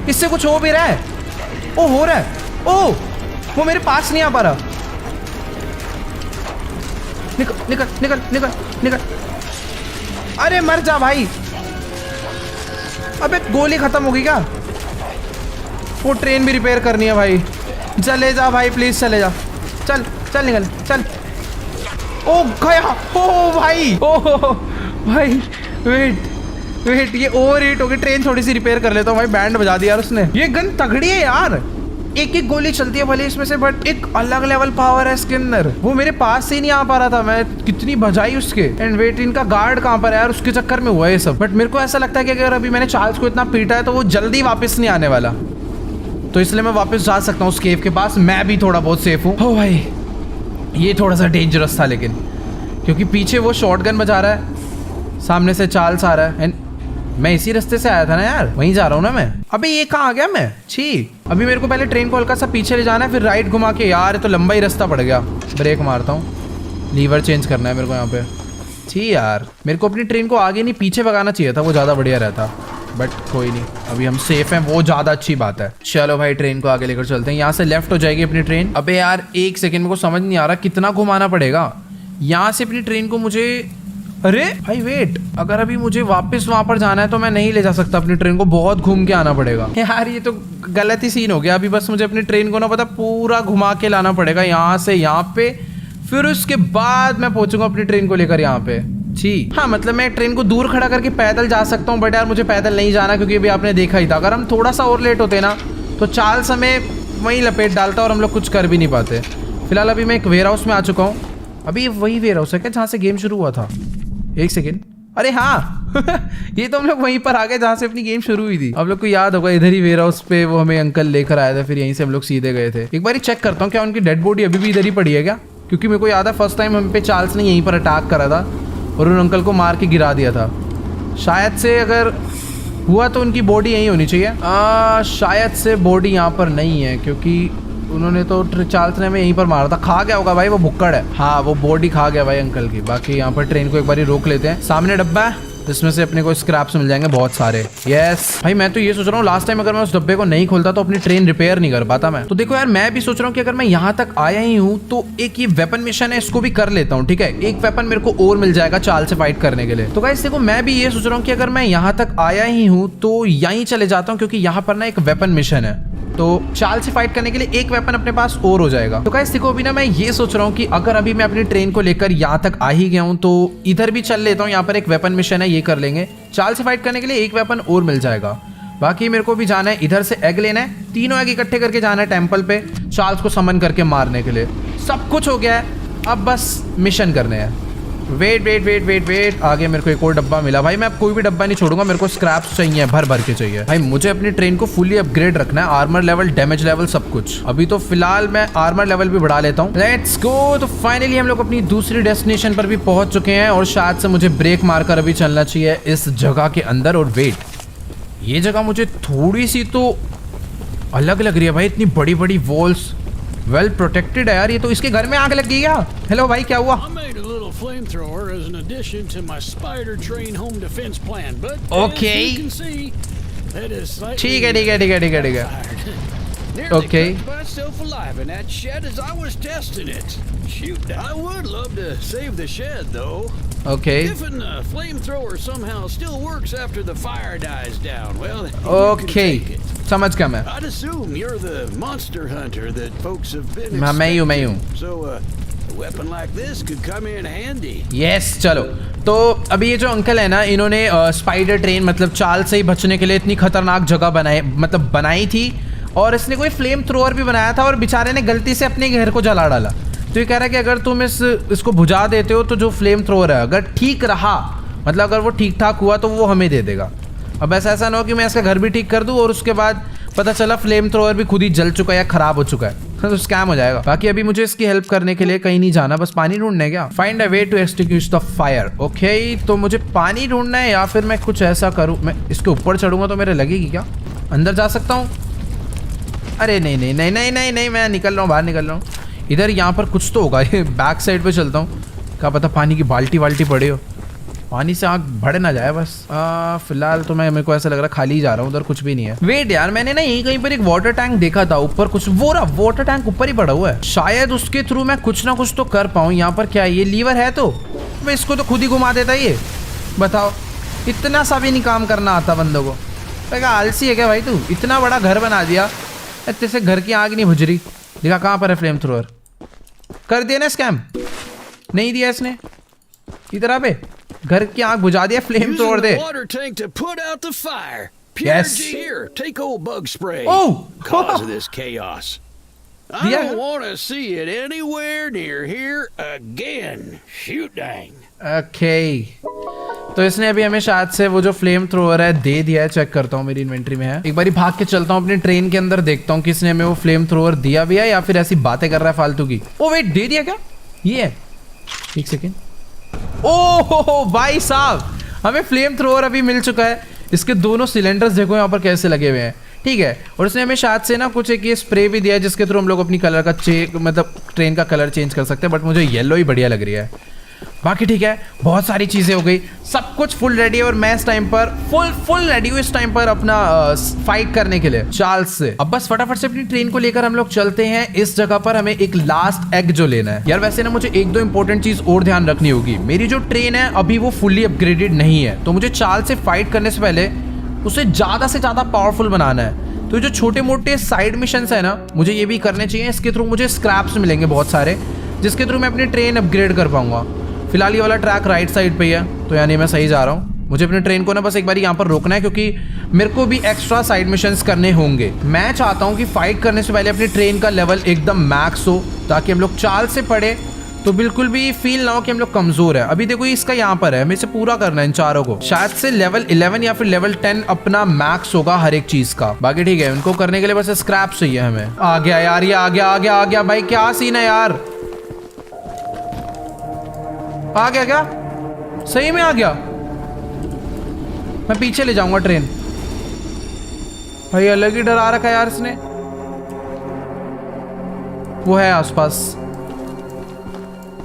इससे कुछ हो भी रहा है? ओ हो रहा है। ओ वो मेरे पास नहीं आ पा रहा। निकल निकल निकल निकल निकल। अरे मर जा भाई। अबे गोली खत्म हो गई क्या? वो ट्रेन भी रिपेयर करनी है भाई। चले जा भाई प्लीज चले जा। चल चल निकल चल। ओ गया। ओ भाई ओ भाई वेट ये ओवर हीट हो गई। ट्रेन थोड़ी सी रिपेयर कर लेता हूँ भाई। बैंड बजा दिया यार उसने। ये गन तगड़ी है यार। एक एक गोली चलती है भले इसमें से, बट एक अलग लेवल पावर है इसके अंदर। वो मेरे पास से ही नहीं आ पा रहा था, मैं कितनी बजाई उसके। एंड वेट, इनका गार्ड कहाँ पर है यार? उसके चक्कर में हुआ है ये सब। बट मेरे को ऐसा लगता है कि अगर अभी मैंने चार्ल्स को इतना पीटा है तो वो जल्दी वापस नहीं आने वाला, तो इसलिए मैं वापस जा सकता हूँ उस केव के पास। मैं भी थोड़ा बहुत सेफ हूँ। ओ भाई ये थोड़ा सा डेंजरस था लेकिन, क्योंकि पीछे वो शॉटगन बजा रहा है, सामने से चार्ल्स आ रहा है। एंड मैं इसी रास्ते से आया था ना यार, वहीं जा रहा हूँ ना मैं। अबे ये कहाँ आ गया मैं? छी। अभी मेरे को पहले ट्रेन को हल्का सा पीछे ले जाना है, फिर राइट घुमा के। यार ये तो लंबा ही रास्ता पड़ गया। ब्रेक मारता हूँ, लीवर चेंज करना है मेरे को यहाँ पे। छी यार, मेरे को अपनी ट्रेन को आगे नहीं पीछे भगाना चाहिए था, वो ज़्यादा बढ़िया रहता। बट कोई नहीं, अभी हम सेफ हैं, वो ज़्यादा अच्छी बात है। चलो भाई ट्रेन को आगे लेकर चलते हैं। यहाँ से लेफ्ट हो जाएगी अपनी ट्रेन। अबे यार एक सेकेंड, मेरे को समझ नहीं आ रहा कितना घुमाना पड़ेगा यहाँ से अपनी ट्रेन को मुझे। अरे भाई वेट, अगर अभी मुझे वापस वहां पर जाना है तो मैं नहीं ले जा सकता अपनी ट्रेन को, बहुत घूम के आना पड़ेगा। यार ये तो गलत ही सीन हो गया। अभी बस मुझे अपनी ट्रेन को ना पता पूरा घुमा के लाना पड़ेगा यहाँ से यहाँ पे, फिर उसके बाद मैं पहुंचूंगा अपनी ट्रेन को लेकर यहाँ पे। जी हाँ, मतलब मैं ट्रेन को दूर खड़ा करके पैदल जा सकता हूँ, बट यार मुझे पैदल नहीं जाना, क्योंकि अभी आपने देखा ही था अगर हम थोड़ा सा और लेट होते ना तो चार्ल्स हमें वहीं लपेट डालता और हम लोग कुछ कर भी नहीं पाते। फिलहाल अभी मैं एक वेयर हाउस में आ चुका हूँ। अभी वही वेयर हाउस है क्या जहाँ से गेम शुरू हुआ था? एक सेकेंड, अरे हाँ ये तो हम लोग वहीं पर आ गए जहाँ से अपनी गेम शुरू हुई थी। आप लोग को याद होगा इधर ही वेयर हाउस पे वो हमें अंकल लेकर आया था, फिर यहीं से हम लोग सीधे गए थे। एक बार चेक करता हूँ क्या उनकी डेड बॉडी अभी भी इधर ही पड़ी है क्या, क्योंकि मेरे को याद है फर्स्ट टाइम हम पे चार्ल्स ने यहीं पर अटैक करा था और उन अंकल को मार के गिरा दिया था। शायद से अगर हुआ तो उनकी बॉडी यहीं होनी चाहिए। शायद से बॉडी यहाँ पर नहीं है, क्योंकि उन्होंने तो चार्ल्स ने हमें यहीं पर मारा था। खा गया होगा भाई, वो भुक्कड़ है। हाँ वो बॉडी खा गया भाई अंकल की। बाकी यहाँ पर ट्रेन को एक बार रोक लेते हैं। सामने डब्बा है, इसमें से अपने को स्क्रैप्स मिल जाएंगे बहुत सारे। यस भाई, मैं तो ये सोच रहा हूँ लास्ट टाइम अगर मैं उस डब्बे को नहीं खोलता तो अपनी ट्रेन रिपेयर नहीं कर पाता मैं। तो देखो यार, मैं भी सोच रहा हूँ कि अगर मैं यहाँ तक आया ही हूँ तो एक ये वेपन मिशन है, इसको भी कर लेता हूँ। ठीक है, एक वेपन मेरे को और मिल जाएगा चार्ल्स से फाइट करने के लिए। तो गाइस देखो, मैं भी ये सोच रहा हूँ कि अगर मैं यहाँ तक आया ही हूँ तो यहीं चले जाता हूँ, क्योंकि यहाँ पर ना एक वेपन मिशन है, तो चार्ल्स से फाइट करने के लिए एक वेपन अपने पास और हो जाएगा। तो गाइस देखो, अभी ना मैं ये सोच रहा हूँ कि अगर अभी मैं अपनी ट्रेन को लेकर यहाँ तक आ ही गया हूँ तो इधर भी चल लेता हूँ। यहाँ पर एक वेपन मिशन है, ये कर लेंगे। चार्ल्स से फाइट करने के लिए एक वेपन और मिल जाएगा। बाकी मेरे को भी जाना है, इधर से एग लेना है, तीनों एग इकट्ठे करके जाना है टेम्पल पे चार्ल्स को समन करके मारने के लिए। सब कुछ हो गया है, अब बस मिशन करने हैं। Wait wait wait wait wait, आगे मेरे को एक और डब्बा मिला भाई। मैं अब कोई भी डब्बा नहीं छोड़ूंगा, मेरे को स्क्रैप्स चाहिए, भर भर के चाहिए भाई। मुझे अपनी ट्रेन को फुली अपग्रेड रखना है, आर्मर लेवल, डैमेज लेवल, सब कुछ। अभी तो फिलहाल मैं आर्मर लेवल भी बढ़ा लेता हूँ। Let's go. तो फाइनली हम लोग अपनी दूसरी डेस्टिनेशन पर भी पहुंच चुके हैं और शायद से मुझे ब्रेक मारकर अभी चलना चाहिए इस जगह के अंदर। और वेट, ये जगह मुझे थोड़ी सी तो अलग लग रही है भाई, इतनी बड़ी बड़ी वॉल्स, वेल प्रोटेक्टेड है यार। ये तो इसके घर में आग लग गई क्या? हेलो भाई, क्या हुआ? Flamethrower as an addition to my spider train home defense plan, but Okay. as you can see, that is slightly ठीक है ठीक है ठीक है ठीक है ठीक है। Nearly Okay. cooked myself alive in that shed as I was testing it. Shoot, I would love to save the shed though. Okay. If the flamethrower somehow still works after the fire dies down, well, you can Okay. take it. समझ गया मैं। I'd assume you're the monster hunter that folks have been हाँ, मैं ही हूँ। So, a weapon like this could come in handy. Yes चलो। तो अभी ये जो अंकल है ना, इन्होंने स्पाइडर ट्रेन मतलब चार्ल्स से ही बचने के लिए इतनी खतरनाक जगह बनाई थी, और इसने कोई फ्लेम थ्रोअर भी बनाया था और बेचारे ने गलती से अपने घर को जला डाला। तो ये कह रहा है कि अगर तुम इसको बुझा देते हो तो जो फ्लेम थ्रोअर है अगर ठीक रहा, मतलब अगर वो ठीक ठाक हुआ तो वो हमें दे देगा। अब ऐसा ना हो कि मैं इसका घर भी ठीक कर दूं और उसके बाद पता चला फ्लेम थ्रोअर भी खुद ही जल चुका है या खराब हो चुका है, तो स्कैम हो जाएगा। बाकी अभी मुझे इसकी हेल्प करने के लिए कहीं नहीं जाना, बस पानी ढूंढना है क्या? Find a way to extinguish the fire. Okay, तो मुझे पानी ढूंढना है या फिर मैं कुछ ऐसा करूँ, मैं इसके ऊपर चढ़ूंगा तो मेरे लगेगी क्या? अंदर जा सकता हूँ? अरे नहीं नहीं नहीं नहीं नहीं नहीं, मैं निकल रहा हूँ, बाहर निकल रहा हूँ। इधर यहाँ पर कुछ तो होगा, ये बैक साइड पे चलता हूँ, क्या पता पानी की बाल्टी वाल्टी पड़े हो। पानी से आग भड़ ना जाए बस। फिलहाल तो मेरे को ऐसा लग रहा है खाली जा रहा हूँ, उधर कुछ भी नहीं है। वेट यार, मैंने ना यहीं कहीं पर एक वाटर टैंक देखा था ऊपर, कुछ वो रहा वाटर टैंक ऊपर ही पड़ा हुआ है, शायद उसके थ्रू मैं कुछ ना कुछ तो कर पाऊँ। यहाँ पर क्या है, ये लीवर है तो मैं इसको तो खुद ही घुमा देता ये। बताओ, इतना सा भी नहीं काम करना आता बंदों को। क्या आलसी है क्या भाई तू, इतना बड़ा घर बना दिया, इतने से घर की आग नहीं बुझ रही। देखा कहाँ पर है फ्लेम थ्रोअर, कर दिया ना स्कैम, नहीं दिया इसने। इधर पे घर की आग बुझा दिया, flame thrower they. Water tank to put out the fire. Yes. G here, take old bug spray. Oh. Cause of this chaos. I Yeah. don't want to see it anywhere near here again. Shoot dang. Okay, तो इसने अभी हमें शायद से वो जो flame thrower है दे दिया है। चेक करता हूँ मेरी इन्वेंट्री में है, एक बारी भाग के चलता हूँ अपनी ट्रेन के अंदर, देखता हूँ किसने हमें वो फ्लेम थ्रोअर दिया भी है या फिर ऐसी बातें कर रहा है फालतू की। ओ वेट, दे दिया क्या? ये है, एक सेकेंड। ओह भाई साहब, हमें फ्लेम थ्रोअर अभी मिल चुका है। इसके दोनों सिलेंडर्स देखो यहाँ पर कैसे लगे हुए हैं, ठीक है। और इसने हमें शायद से ना कुछ एक ये स्प्रे भी दिया है जिसके थ्रू हम लोग अपनी कलर का मतलब ट्रेन का कलर चेंज कर सकते हैं, बट मुझे येलो ही बढ़िया लग रही है। बाकी ठीक है, बहुत सारी चीजें हो गई, सब कुछ फुल रेडी है और मैं इस टाइम पर फुल रेडी हूँ इस टाइम पर अपना फाइट करने के लिए चार्ल्स से। अब बस फटाफट से अपनी ट्रेन को लेकर हम लोग चलते हैं। इस जगह पर हमें एक लास्ट एग जो लेना है। यार वैसे ना मुझे एक दो इंपॉर्टेंट चीज और ध्यान रखनी होगी। मेरी जो ट्रेन है अभी वो फुल्ली अपग्रेडेड नहीं है, तो मुझे चार्ल्स से फाइट करने से पहले उसे ज्यादा से ज्यादा पावरफुल बनाना है। तो जो छोटे मोटे साइड मिशंस है ना, मुझे ये भी करने चाहिए। इसके थ्रू मुझे स्क्रैप्स मिलेंगे बहुत सारे, जिसके थ्रू मैं अपनी ट्रेन अपग्रेड कर पाऊंगा। फिलहाल ये वाला ट्रैक राइट साइड पे ही है, तो यानी मैं सही जा रहा हूँ। मुझे अपनी ट्रेन को ना बस एक बार यहाँ पर रोकना है, क्योंकि मेरे को भी एक्स्ट्रा साइड मिशंस करने होंगे। मैं चाहता हूँ कि फाइट करने से पहले अपनी ट्रेन का लेवल एकदम मैक्स हो, ताकि हम लोग चार्ल्स से पढ़े तो बिल्कुल भी फील ना हो कि हम लोग कमजोर है। अभी देखो इसका यहाँ पर है, हमें इसे पूरा करना है इन चारों को। शायद से लेवल 11 या फिर लेवल 10 अपना मैक्स होगा हर एक चीज का। बाकी ठीक है, उनको करने के लिए बस स्क्रैप चाहिए हमें। आ गया यार, ये आ गया भाई, क्या सीन है यार, आ गया क्या? सही में आ गया। मैं पीछे ले जाऊंगा ट्रेन। भाई अलग ही डरा रखा है यार इसने। वो है आसपास,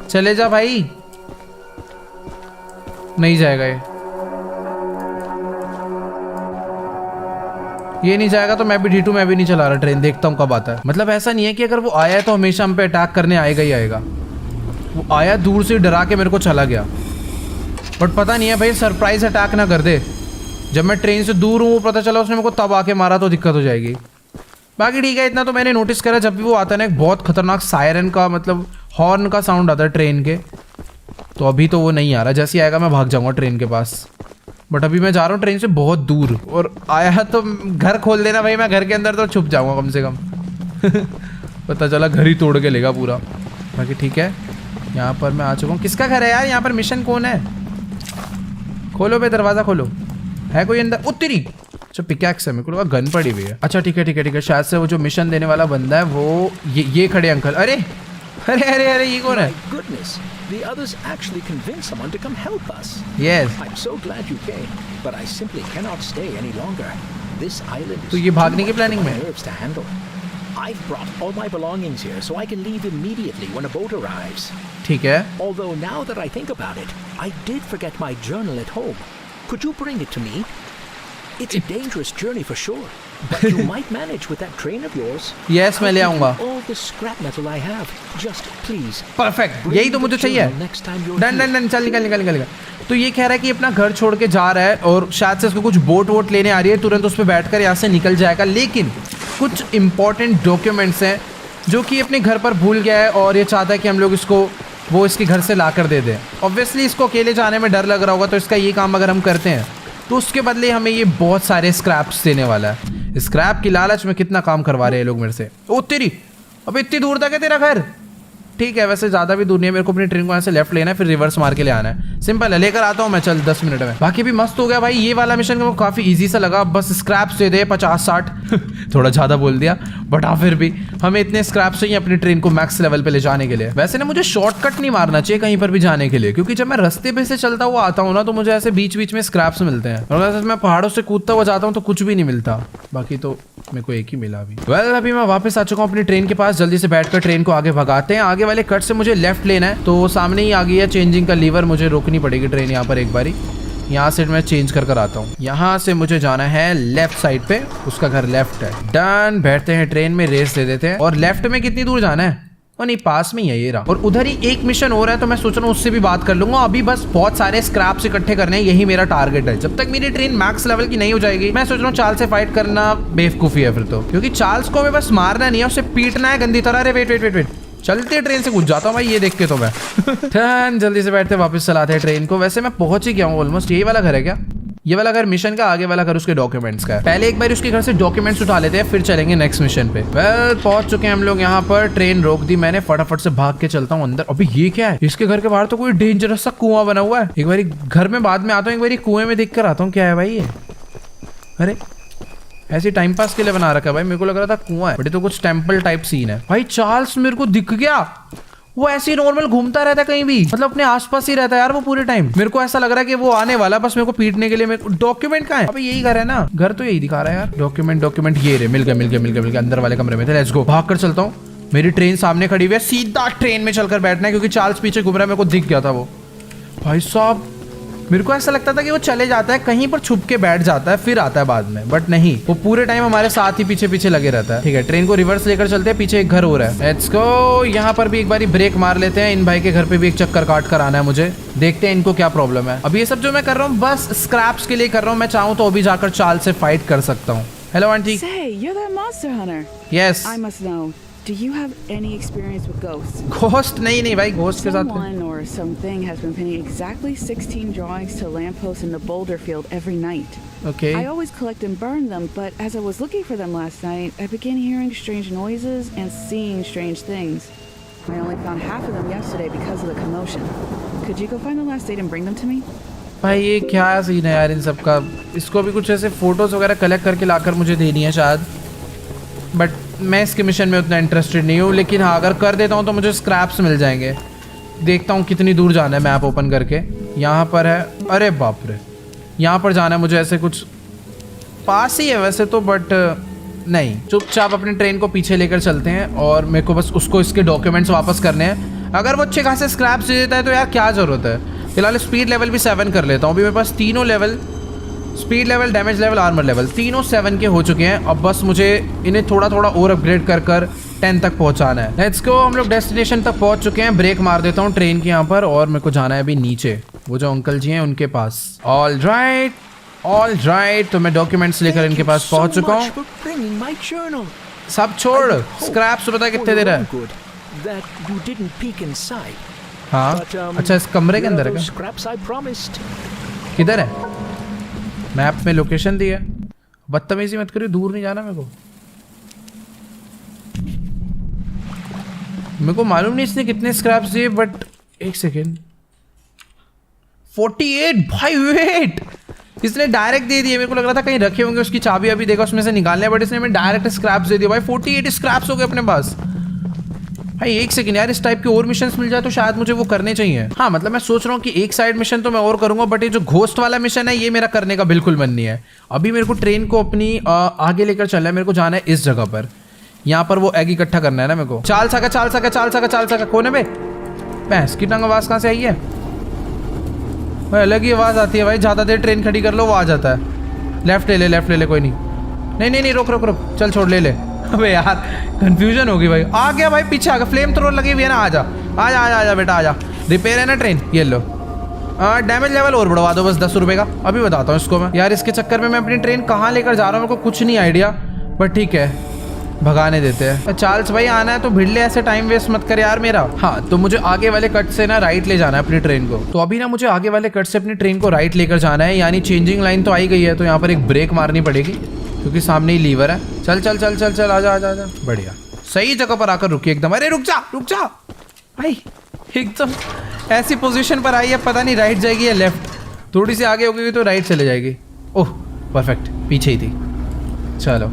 चले जा भाई। नहीं जाएगा ये नहीं जाएगा तो मैं भी D2 में भी नहीं चला रहा ट्रेन, देखता हूँ कब आता है। मतलब ऐसा नहीं है कि अगर वो आया है तो हमेशा हम पे अटैक करने आएगा ही आएगा। वो आया दूर से डरा के मेरे को चला गया, बट पता नहीं है भाई सरप्राइज अटैक ना कर दे। जब मैं ट्रेन से दूर हूँ पता चला उसने मेरे को तब आके मारा तो दिक्कत हो जाएगी। बाकी ठीक है, इतना तो मैंने नोटिस करा जब भी वो आता है ना एक बहुत खतरनाक सायरन का मतलब हॉर्न का साउंड आता है ट्रेन के। तो अभी तो वो नहीं आ रहा, जैसे ही आएगा मैं भाग जाऊंगा ट्रेन के पास। बट अभी मैं जा रहा हूँ ट्रेन से बहुत दूर, और आया तो घर खोल देना भाई, मैं घर के अंदर तो छुप जाऊंगा कम से कम। पता चला घर ही तोड़ के लेगा पूरा। बाकी ठीक है, यहाँ पर मैं आ चुका हूँ। किसका घर है यार यहाँ पर? मिशन कौन है? खोलो भाई दरवाजा खोलो, है कोई अंदर? उत्तरी। अच्छा पिकैक्स है, मेरे को लगा गन पड़ी हुई है। अच्छा ठीक है, शायद से वो जो मिशन देने वाला बंदा है वो ये खड़े अंकल। अरे अरे अरे अरे ये कौन है? Goodness, the others actually convinced someone to come help us. Yes. I'm so glad you came, but I simply cannot stay any longer. This island is तो ये भागने की too much planning for में my है? nerves to handle. I've brought all my belongings here so I can leave immediately when a boat arrives. ठीक है। Although now that I think about it, I did forget my journal at home. Could you bring it to me? It's a dangerous journey for sure, but you might manage with that train of yours. Yes, मैं ले I'll give you आऊंगा। all the scrap metal I have. Just please. Perfect, bring यही तो the मुझे चाहिए। journal next time you're done here. Done done, चल निकल। तो ये कह रहा है कि अपना घर छोड़ के जा रहा है और शायद से इसको कुछ बोट वोट लेने आ रही है, तुरंत उस पर बैठकर यहाँ से निकल जाएगा। लेकिन कुछ इंपॉर्टेंट डॉक्यूमेंट्स हैं जो कि अपने घर पर भूल गया है और ये चाहता है कि हम लोग इसको वो इसके घर से ला कर दे दें। ऑब्वियसली इसको अकेले जाने में डर लग रहा होगा, तो इसका ये काम अगर हम करते हैं तो उसके बदले हमें ये बहुत सारे स्क्रैप्स देने वाला है। स्क्रैप की लालच में कितना काम करवा रहे हैं लोग मेरे से। ओ तेरी, अब इतनी दूर तक है तेरा घर? ठीक है, वैसे ज़्यादा भी दूर नहीं है, मेरे को अपनी ट्रेन को यहाँ से लेफ्ट लेना है, फिर रिवर्स मार के ले आना है। सिंपल है, लेकर आता हूँ मैं, चल 10 मिनट में। बाकी भी मस्त हो गया भाई, ये वाला मिशन को काफ़ी इजी सा लगा। बस स्क्रैप्स दे दे 50-60 थोड़ा ज़्यादा बोल दिया, बट हाँ फिर भी हमें इतने स्क्रैप्स चाहिए अपनी ट्रेन को मैक्स लेवल पे ले जाने के लिए। वैसे ना मुझे शॉर्टकट नहीं मारना चाहिए कहीं पर भी जाने के लिए, क्योंकि जब मैं रास्ते पे से चलता हुआ आता हूँ ना तो मुझे ऐसे बीच बीच में स्क्रैप्स मिलते हैं, और अगर मैं पहाड़ों से कूदता हुआ जाता हूँ तो कुछ भी नहीं मिलता। बाकी तो मेरे को एक ही मिला अभी। अभी मैं वापस आ चुका हूँ अपनी ट्रेन के पास। जल्दी से बैठकर ट्रेन को आगे भगाते हैं। आगे आगे वाले कट से मुझे लेफ्ट लेना है, तो सामने ही आ गई है चेंजिंग का लीवर, मुझे रोकनी पड़ेगी ट्रेन यहाँ पर एक बारी। यहाँ से मैं चेंज कर आता हूँ। यहाँ से मुझे जाना है लेफ्ट साइड पे, उसका घर लेफ्ट है। डन, बैठते हैं ट्रेन में, रेस दे देते हैं। और लेफ्ट में कितनी दूर जाना है? और नहीं, पास में ही है ये रहा। और उधर ही एक मिशन हो रहा है, तो मैं सोच रहा हूँ उससे भी बात कर लूंगा। अभी बस बहुत सारे स्क्रैप्स इकट्ठे करने हैं, यही मेरा टारगेट है। जब तक मेरी ट्रेन मैक्स लेवल की नहीं हो जाएगी, मैं सोच रहा हूँ चार्ल्स से फाइट करना बेवकूफी है फिर तो, क्योंकि चार्ल्स को हमें बस मारना नहीं है, उसे पीटना है गंदी तरह। अरे वेट वेट वेट वेट, चलते ट्रेन से घुस जाता हूँ भाई, ये देख के तो मैं ठन जल्दी से बैठते वापस चलाते हैं ट्रेन को। वैसे मैं पहुंच ही गया हूँ ऑलमोस्ट। यही वाला घर है क्या? ये वाला घर मिशन का, आगे वाला घर उसके डॉक्यूमेंट्स का है। पहले एक बार उसके घर से डॉक्यूमेंट्स उठा लेते हैं, फिर चलेंगे नेक्स्ट मिशन पे। वेल, पहुंच चुके हैं हम लोग यहाँ पर। ट्रेन रोक दी मैंने, फटाफट से भाग के चलता हूँ अंदर। अभी ये क्या है? इसके घर के बाहर तो कोई डेंजरस सा कुआं बना हुआ है। एक बारी घर में बाद में आता हूँ, एक बारी कुएं में देख कर आता हूँ क्या है भाई ये। अरे ऐसे टाइम पास के लिए बना रखा है भाई, मेरे को लग रहा था कुआं है, बट ये तो कुछ टेंपल टाइप सीन है। भाई चार्ल्स मेरे को दिख गया, वो ऐसे ही नॉर्मल घूमता रहता है कहीं भी, मतलब अपने आसपास ही रहता है यार वो पूरे टाइम। मेरे को ऐसा लग रहा है कि वो आने वाला बस मेरे को पीटने के लिए। मेरे को डॉक्यूमेंट कहाँ है? अबे यही घर है ना, घर तो यही दिखा रहा है यार। डॉक्यूमेंट ये रे, मिल गया अंदर वाले कमरे में थे। लेट्स गो, भाग कर चलता हूँ। मेरी ट्रेन सामने खड़ी हुई है, सीधा ट्रेन में चलकर बैठना है, क्योंकि चार्ल्स पीछे घूम रहा है, मेरे को दिख गया था वो। भाई साहब मेरे को ऐसा लगता था कि वो चले जाता है कहीं पर, छुप के बैठ जाता है, फिर आता है बाद में, बट नहीं, वो पूरे टाइम हमारे साथ ही पीछे पीछे लगे रहता है। ठीक है, ट्रेन को रिवर्स लेकर चलते हैं, पीछे एक घर हो रहा है। लेट्स गो, यहाँ पर भी एक बारी ब्रेक मार लेते हैं। इन भाई के घर पे भी एक चक्कर काट कर आना है मुझे, देखते हैं इनको क्या प्रॉब्लम है। अब ये सब जो मैं कर रहा हूँ बस स्क्रैप्स के लिए कर रहा हूँ। मैं चाहूँ तो अभी जाकर चार्ल्स से फाइट कर सकता हूँ। Hello aunty. Say, you're that monster hunter. Yes. I must know. Do you have any experience with ghosts? Ghost नहीं भाई, घोस्ट के साथ Someone or something has been pinning exactly 16 drawings to lampposts in the boulder field every night. Okay. I always collect and burn them, but as I was looking for them last night, I began hearing strange noises and seeing strange things. I only found half of them yesterday because of the commotion. Could you go find the last date and bring them to me? भाई ये क्या scene है यार इन सब का? इसको भी कुछ ऐसे फोटोज वगैरह कलेक्ट करके लाकर मुझे देनी है शायद, बट मैं इसके मिशन में उतना इंटरेस्टेड नहीं हूँ। लेकिन हाँ, अगर कर देता हूँ तो मुझे स्क्रैप्स मिल जाएंगे। देखता हूँ कितनी दूर जाना है, मैप ओपन करके। यहाँ पर है, अरे बाप रे, यहाँ पर जाना है मुझे। ऐसे कुछ पास ही है वैसे तो, बट नहीं, चुपचाप अपनी ट्रेन को पीछे लेकर चलते हैं और मेरे को बस उसको इसके डॉक्यूमेंट्स वापस करने हैं। अगर वो अच्छे खासे स्क्रैप्स दे देता है तो यार क्या ज़रूरत है। फिलहाल स्पीड लेवल भी 7 कर लेता हूँ। अभी मेरे पास तीनों level, speed level, damage level, armour level, तीनों 7 के हो चुके हैं। अब बस मुझे इन्हें थोड़ा थोड़ा और अपग्रेड कर कर 10 तक पहुंचाना है। लेट्स गो, हम लोग डेस्टिनेशन तक पहुंच चुके हैं। ब्रेक मार देता हूं ट्रेन के यहाँ पर, और मेरे को जाना है अभी नीचे, वो जो अंकल जी हैं उनके पास। ऑल राइट, तो मैं डॉक्यूमेंट्स लेकर इनके पास पहुंच चुका हूँ। सब छोड़, स्क्रैप्स पता कितने दे रहा है? हाँ, अच्छा इस कमरे के अंदर है क्या? किधर है? मैप में लोकेशन दी है। बदतमीजी मत करियो, दूर नहीं जाना मेरे को मालूम नहीं इसने कितने स्क्रैप्स दिए, बट एक सेकेंड, 48 भाई, वेट, इसने डायरेक्ट दे दिए। मेरे को लग रहा था कहीं रखे होंगे, उसकी चाबी अभी देखा उसमें से निकालने, बट इसने हमें डायरेक्ट स्क्रैप्स दे दिया भाई। 48 स्क्रैप्स हो गए अपने पास भाई। एक सेकंड यार, इस टाइप के और मिशंस मिल जाए तो शायद मुझे वो करने चाहिए। हाँ मतलब मैं सोच रहा हूँ कि एक साइड मिशन तो मैं और करूंगा, बट ये जो घोस्ट वाला मिशन है ये मेरा करने का बिल्कुल मन नहीं है। अभी मेरे को ट्रेन को अपनी आगे लेकर चलना है। मेरे को जाना है इस जगह पर, यहाँ पर वो एग इकट्ठा करना है ना मेरे को। चाल सका कौन है बे? भैंस की टंग आवाज कहाँ से आई है भाई? अलग ही आवाज आती है भाई। ज्यादा देर ट्रेन खड़ी कर लो वो आ जाता है। लेफ्ट ले ले, कोई नहीं, रुक, चल छोड़, ले। अबे यार कंफ्यूजन होगी भाई। आ गया भाई, पीछे आ गया, फ्लेम थ्रोर लगी हुई है ना। आजा बेटा, आजा। रिपेयर है ना ट्रेन, ये लो। डैमेज लेवल और बढ़वा दो बस 10 रुपए का। अभी बताता हूँ इसको मैं। यार इसके चक्कर में मैं अपनी ट्रेन कहाँ लेकर जा रहा हूँ मेरे को कुछ नहीं आइडिया, बट ठीक है, भगाने देते हैं। चार्ल्स भाई आना है तो भिड़ले, ऐसे टाइम वेस्ट मत कर यार मेरा। हाँ, तो मुझे आगे वाले कट से ना राइट ले जाना है अपनी ट्रेन को। तो अभी ना मुझे आगे वाले कट से अपनी ट्रेन को राइट लेकर जाना है, यानी चेंजिंग लाइन तो आई गई है, तो यहाँ पर एक ब्रेक मारनी पड़ेगी क्योंकि सामने ही लीवर है। चल, आजा। बढ़िया, सही जगह पर आकर रुकी एकदम। अरे रुक जा भाई, एकदम ऐसी पोजीशन पर आई है, पता नहीं राइट जाएगी या लेफ्ट। थोड़ी सी आगे हो गई तो राइट चले जाएगी। ओह परफेक्ट, पीछे ही थी। चलो,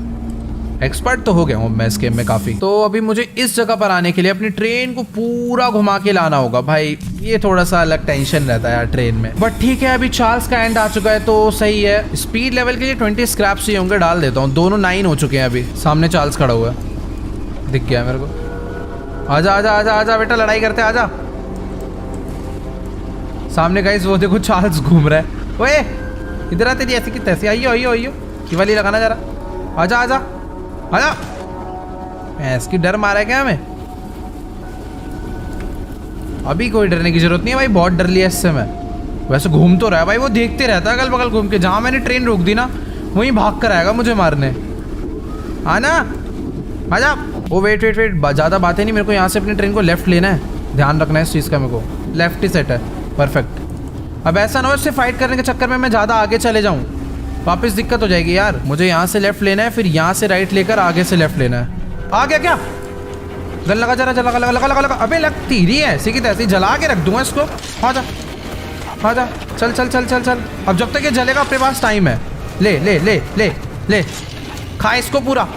एक्सपर्ट तो हो गया हूँ मैं इस गेम में काफी। तो अभी मुझे इस जगह पर आने के लिए अपनी ट्रेन को पूरा घुमा के लाना होगा भाई। ये थोड़ा सा अलग टेंशन रहता है यार ट्रेन में, बट ठीक है। अभी चार्ल्स का एंड आ चुका है तो सही है। स्पीड लेवल के लिए 20 स्क्रैप्स ही होंगे, डाल देता हूँ। दोनों 9 हो चुके हैं। अभी सामने चार्ल्स खड़ा हुआ है, दिख गया मेरे को। आजा आजा आजा आजा बेटा, लड़ाई करते आजा। सामने गाइस वो देखो चार्ल्स घूम रहा है। ओए इधर आ, तेरी ऐसी की तैसी। आइयो आइयो आइयो, की वाली लगाना जरा। आजा आजा आजा। इसकी डर मारा है क्या हमें? अभी कोई डरने की जरूरत नहीं है भाई, बहुत डर लिया इससे मैं। वैसे घूम तो रहा है भाई, वो देखते रहता है अगल बगल घूम के। जहाँ मैंने ट्रेन रोक दी ना वहीं भाग कर आएगा मुझे मारने। आना आजा। ओ वेट वेट वेट, ज़्यादा बातें नहीं, मेरे को यहाँ से अपनी ट्रेन को लेफ्ट लेना है। ध्यान रखना है इस चीज़ का मेरे को। लेफ्ट ही सेट है, परफेक्ट। अब ऐसा ना हो इससे फाइट करने के चक्कर में मैं ज़्यादा आगे चले जाऊँ, वापस दिक्कत हो जाएगी यार। मुझे यहाँ से लेफ्ट लेना है, फिर यहाँ से राइट लेकर आगे से लेफ्ट लेना है। आ गया क्या? गल लगा जरा, जला लगा लगा लगा लगा। अबे लगती रही है ऐसी की तैसी, जला के रख दूंगा इसको। आजा आजा, चल चल चल चल चल। अब जब तक ये जलेगा अपने पास टाइम है। ले ले ले ले ले, खा इसको पूरा।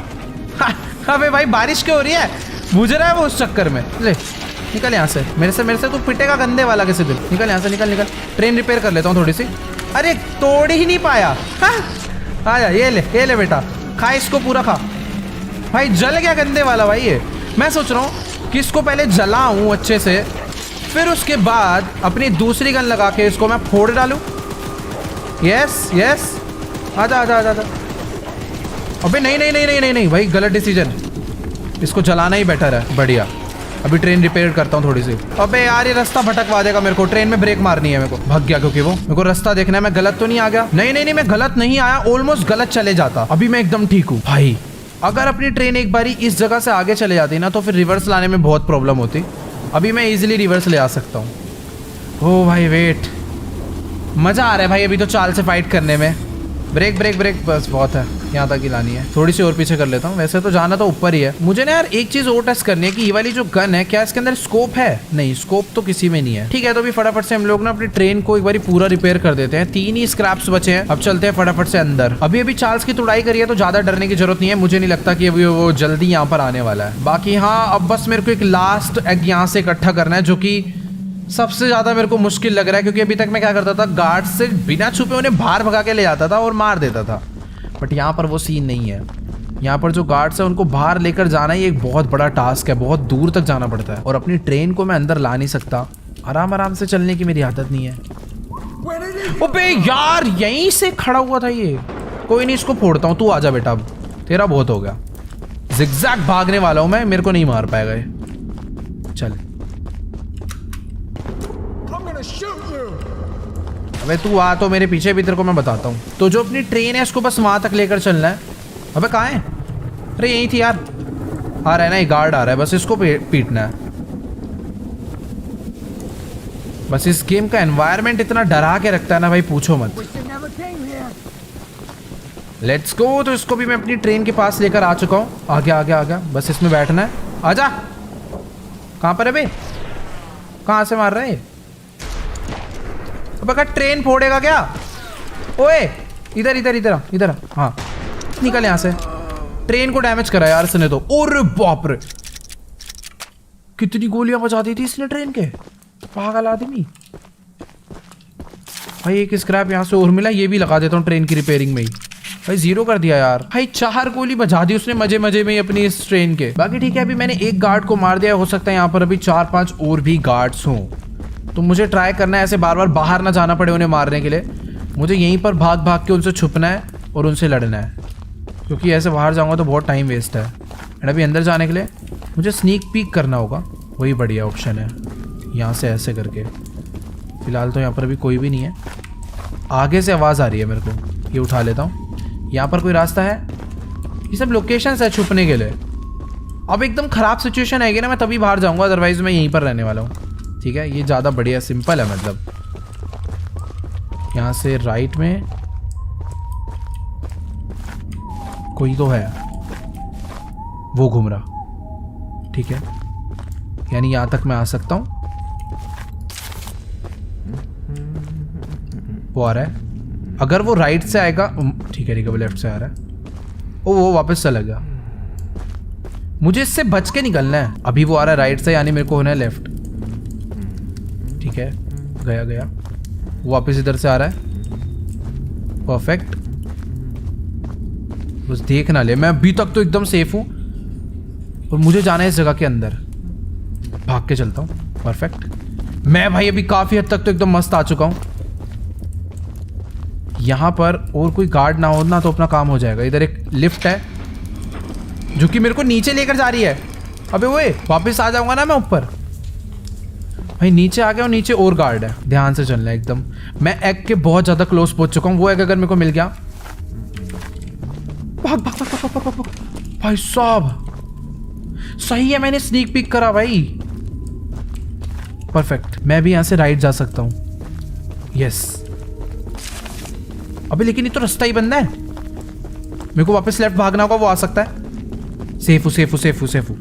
अबे भाई बारिश क्यों हो रही है? बुझ रहा है वो उस चक्कर में। ले निकल यहाँ से, मेरे से तू पिटेगा गंदे वाला किसी दिन। निकल यहाँ से, निकल निकल। ट्रेन रिपेयर कर लेता हूँ थोड़ी सी। अरे तोड़ ही नहीं पाया। आजा, ये ले बेटा, खा इसको पूरा खा। भाई जल गया गंदे वाला भाई ये। मैं सोच रहा हूँ कि इसको पहले जलाऊं अच्छे से, फिर उसके बाद अपनी दूसरी गन लगा के इसको मैं फोड़ डालूं। यस यस, आजा आजा आजा आजा। अबे नहीं नहीं नहीं नहीं नहीं नहीं भाई, गलत डिसीजन। इसको जलाना ही बेटर है। बढ़िया, अभी ट्रेन रिपेयर करता हूँ थोड़ी सी। अबे यार ये रास्ता भटकवा देगा मेरे को। ट्रेन में ब्रेक मारनी है मेरे को। भाग गया क्योंकि वो मेरे को रास्ता देखना है। मैं गलत तो नहीं आ गया? नहीं नहीं नहीं, मैं गलत नहीं आया। ऑलमोस्ट गलत चले जाता। अभी मैं एकदम ठीक हूँ भाई। अगर अपनी ट्रेन एक बारी इस जगह से आगे चले जाती ना तो फिर रिवर्स लाने में बहुत प्रॉब्लम होती। अभी मैं इजीली रिवर्स ले आ सकता हूँ। ओ भाई वेट, मज़ा आ रहा है भाई अभी तो चाल से फाइट करने में। ब्रेक ब्रेक ब्रेक, बस बहुत है, यहाँ तक ही लानी है। थोड़ी सी और पीछे कर लेता हूँ। वैसे तो जाना तो ऊपर ही है। मुझे ना यार एक चीज़ और टेस्ट करनी है कि ये वाली जो गन है क्या इसके अंदर स्कोप है? नहीं, स्कोप तो किसी में नहीं है। ठीक है, तो अभी फटाफट से हम लोग ना अपनी ट्रेन को एक बार पूरा रिपेयर कर देते हैं। 3 ही स्क्रैप्स बचे हैं। अब चलते हैं फटाफट से अंदर। अभी चार्ल्स की तुड़ाई करी है तो ज़्यादा डरने की जरूरत नहीं है। मुझे नहीं लगता कि अभी वो जल्दी यहाँ पर आने वाला है। बाकी हाँ, अब बस मेरे को एक लास्ट एग यहाँ से इकट्ठा करना है, जो कि सबसे ज़्यादा मेरे को मुश्किल लग रहा है। क्योंकि अभी तक मैं क्या करता था, गार्ड से बिना छुपे उन्हें बाहर भगा के ले जाता था और मार देता था। बट यहाँ पर वो सीन नहीं है। यहाँ पर जो गार्ड्स है उनको बाहर लेकर जाना ही एक बहुत बड़ा टास्क है। बहुत दूर तक जाना पड़ता है और अपनी ट्रेन को मैं अंदर ला नहीं सकता। आराम आराम से चलने की मेरी आदत नहीं है। अबे यार यहीं से खड़ा हुआ था ये। कोई नहीं, इसको फोड़ता हूँ। तू आजा बेटा, अब तेरा बहुत हो गया। जिगजैग भागने वाला हूँ मैं, मेरे को नहीं मार पाएगा ये। चल अबे तू आ तो मेरे पीछे भी, तेरे को मैं बताता हूँ। तो जो अपनी ट्रेन है उसको बस वहां तक लेकर चलना है। अबे कहाँ है? अरे यही थी यार। आ रहा है ना, ये गार्ड आ रहा है, बस इसको पीटना है। बस इस गेम का एनवायरनमेंट इतना डरा के रखता है ना भाई, पूछो मत। Let's go. तो इसको भी मैं अपनी ट्रेन के पास लेकर आ चुका हूँ। आ गया आ गया आ गया, बस इसमें बैठना है। आजा। कहाँ पर है बे? कहाँ से मार रहा है? अबे ट्रेन फोड़ेगा क्या? ओए इधर इधर इधर इधर। हाँ निकल यहाँ से। ट्रेन को डैमेज करा यार इसने तो। ओरे बाप रे, कितनी गोलियां बचा दी थी इसने ट्रेन के। पागल आदमी। भाई एक स्क्रैप यहाँ से और मिला, ये भी लगा देता हूँ ट्रेन की रिपेयरिंग में ही। भाई 0 कर दिया यार। भाई 4 गोली बजा दी उसने मजे मजे में ही अपनी इस ट्रेन के। बाकी ठीक है, अभी मैंने एक गार्ड को मार दिया। हो सकता है यहाँ पर अभी 4-5 और भी गार्ड्स हों, तो मुझे ट्राई करना है ऐसे बार बार बाहर ना जाना पड़े उन्हें मारने के लिए। मुझे यहीं पर भाग भाग के उनसे छुपना है और उनसे लड़ना है, क्योंकि ऐसे बाहर जाऊंगा तो बहुत टाइम वेस्ट है। एंड अभी अंदर जाने के लिए मुझे स्नीक पीक करना होगा, वही बढ़िया ऑप्शन है। यहाँ से ऐसे करके। फिलहाल तो यहाँ पर अभी कोई भी नहीं है। आगे से आवाज़ आ रही है मेरे को, ये उठा लेता हूँ। यहाँ पर कोई रास्ता है? ये सब लोकेशंस है छुपने के लिए। अब एकदम ख़राब सिचुएशन आएगी ना, मैं तभी बाहर जाऊँगा, अदरवाइज मैं यहीं पर रहने वाला हूँ। ठीक है, ये ज़्यादा बढ़िया सिंपल है। मतलब यहाँ से राइट में कोई तो है, वो घूम रहा। ठीक है, यानी यहाँ तक मैं आ सकता हूँ। वो आ रहा है। अगर वो राइट से आएगा, ठीक है वो लेफ्ट से आ रहा है। ओ वो वापस चला गया। मुझे इससे बच के निकलना है। अभी वो आ रहा है राइट से, यानी मेरे को होना है लेफ्ट। ठीक है, गया गया। वो वापस इधर से आ रहा है। परफेक्ट, बस देख ना ले। मैं अभी तक तो एकदम सेफ हूँ और मुझे जाना है इस जगह के अंदर। भाग के चलता हूँ। परफेक्ट। मैं भाई अभी काफी हद तक तो एकदम मस्त आ चुका हूँ। यहाँ पर और कोई गार्ड ना हो ना तो अपना काम हो जाएगा। इधर एक लिफ्ट है जो कि मेरे को नीचे लेकर जा रही है। अबे ओए, वापस आ जाऊंगा ना मैं ऊपर। भाई नीचे आ गया और नीचे और गार्ड है। ध्यान से चलना है एकदम। मैं एग के बहुत ज्यादा क्लोज पहुंच चुका हूँ। वो एग अगर मेरे को मिल गया, भाग भाग भाग भाग भाग भाग। भाई साहब सही है, मैंने स्नीक पीक करा भाई। परफेक्ट। मैं भी यहां से राइट जा सकता हूं। यस। अबे लेकिन ये तो रास्ता ही बंद है। मेरे को वापस लेफ्ट भागना होगा, वो आ सकता है। सेफू सेफू सेफू सेफू।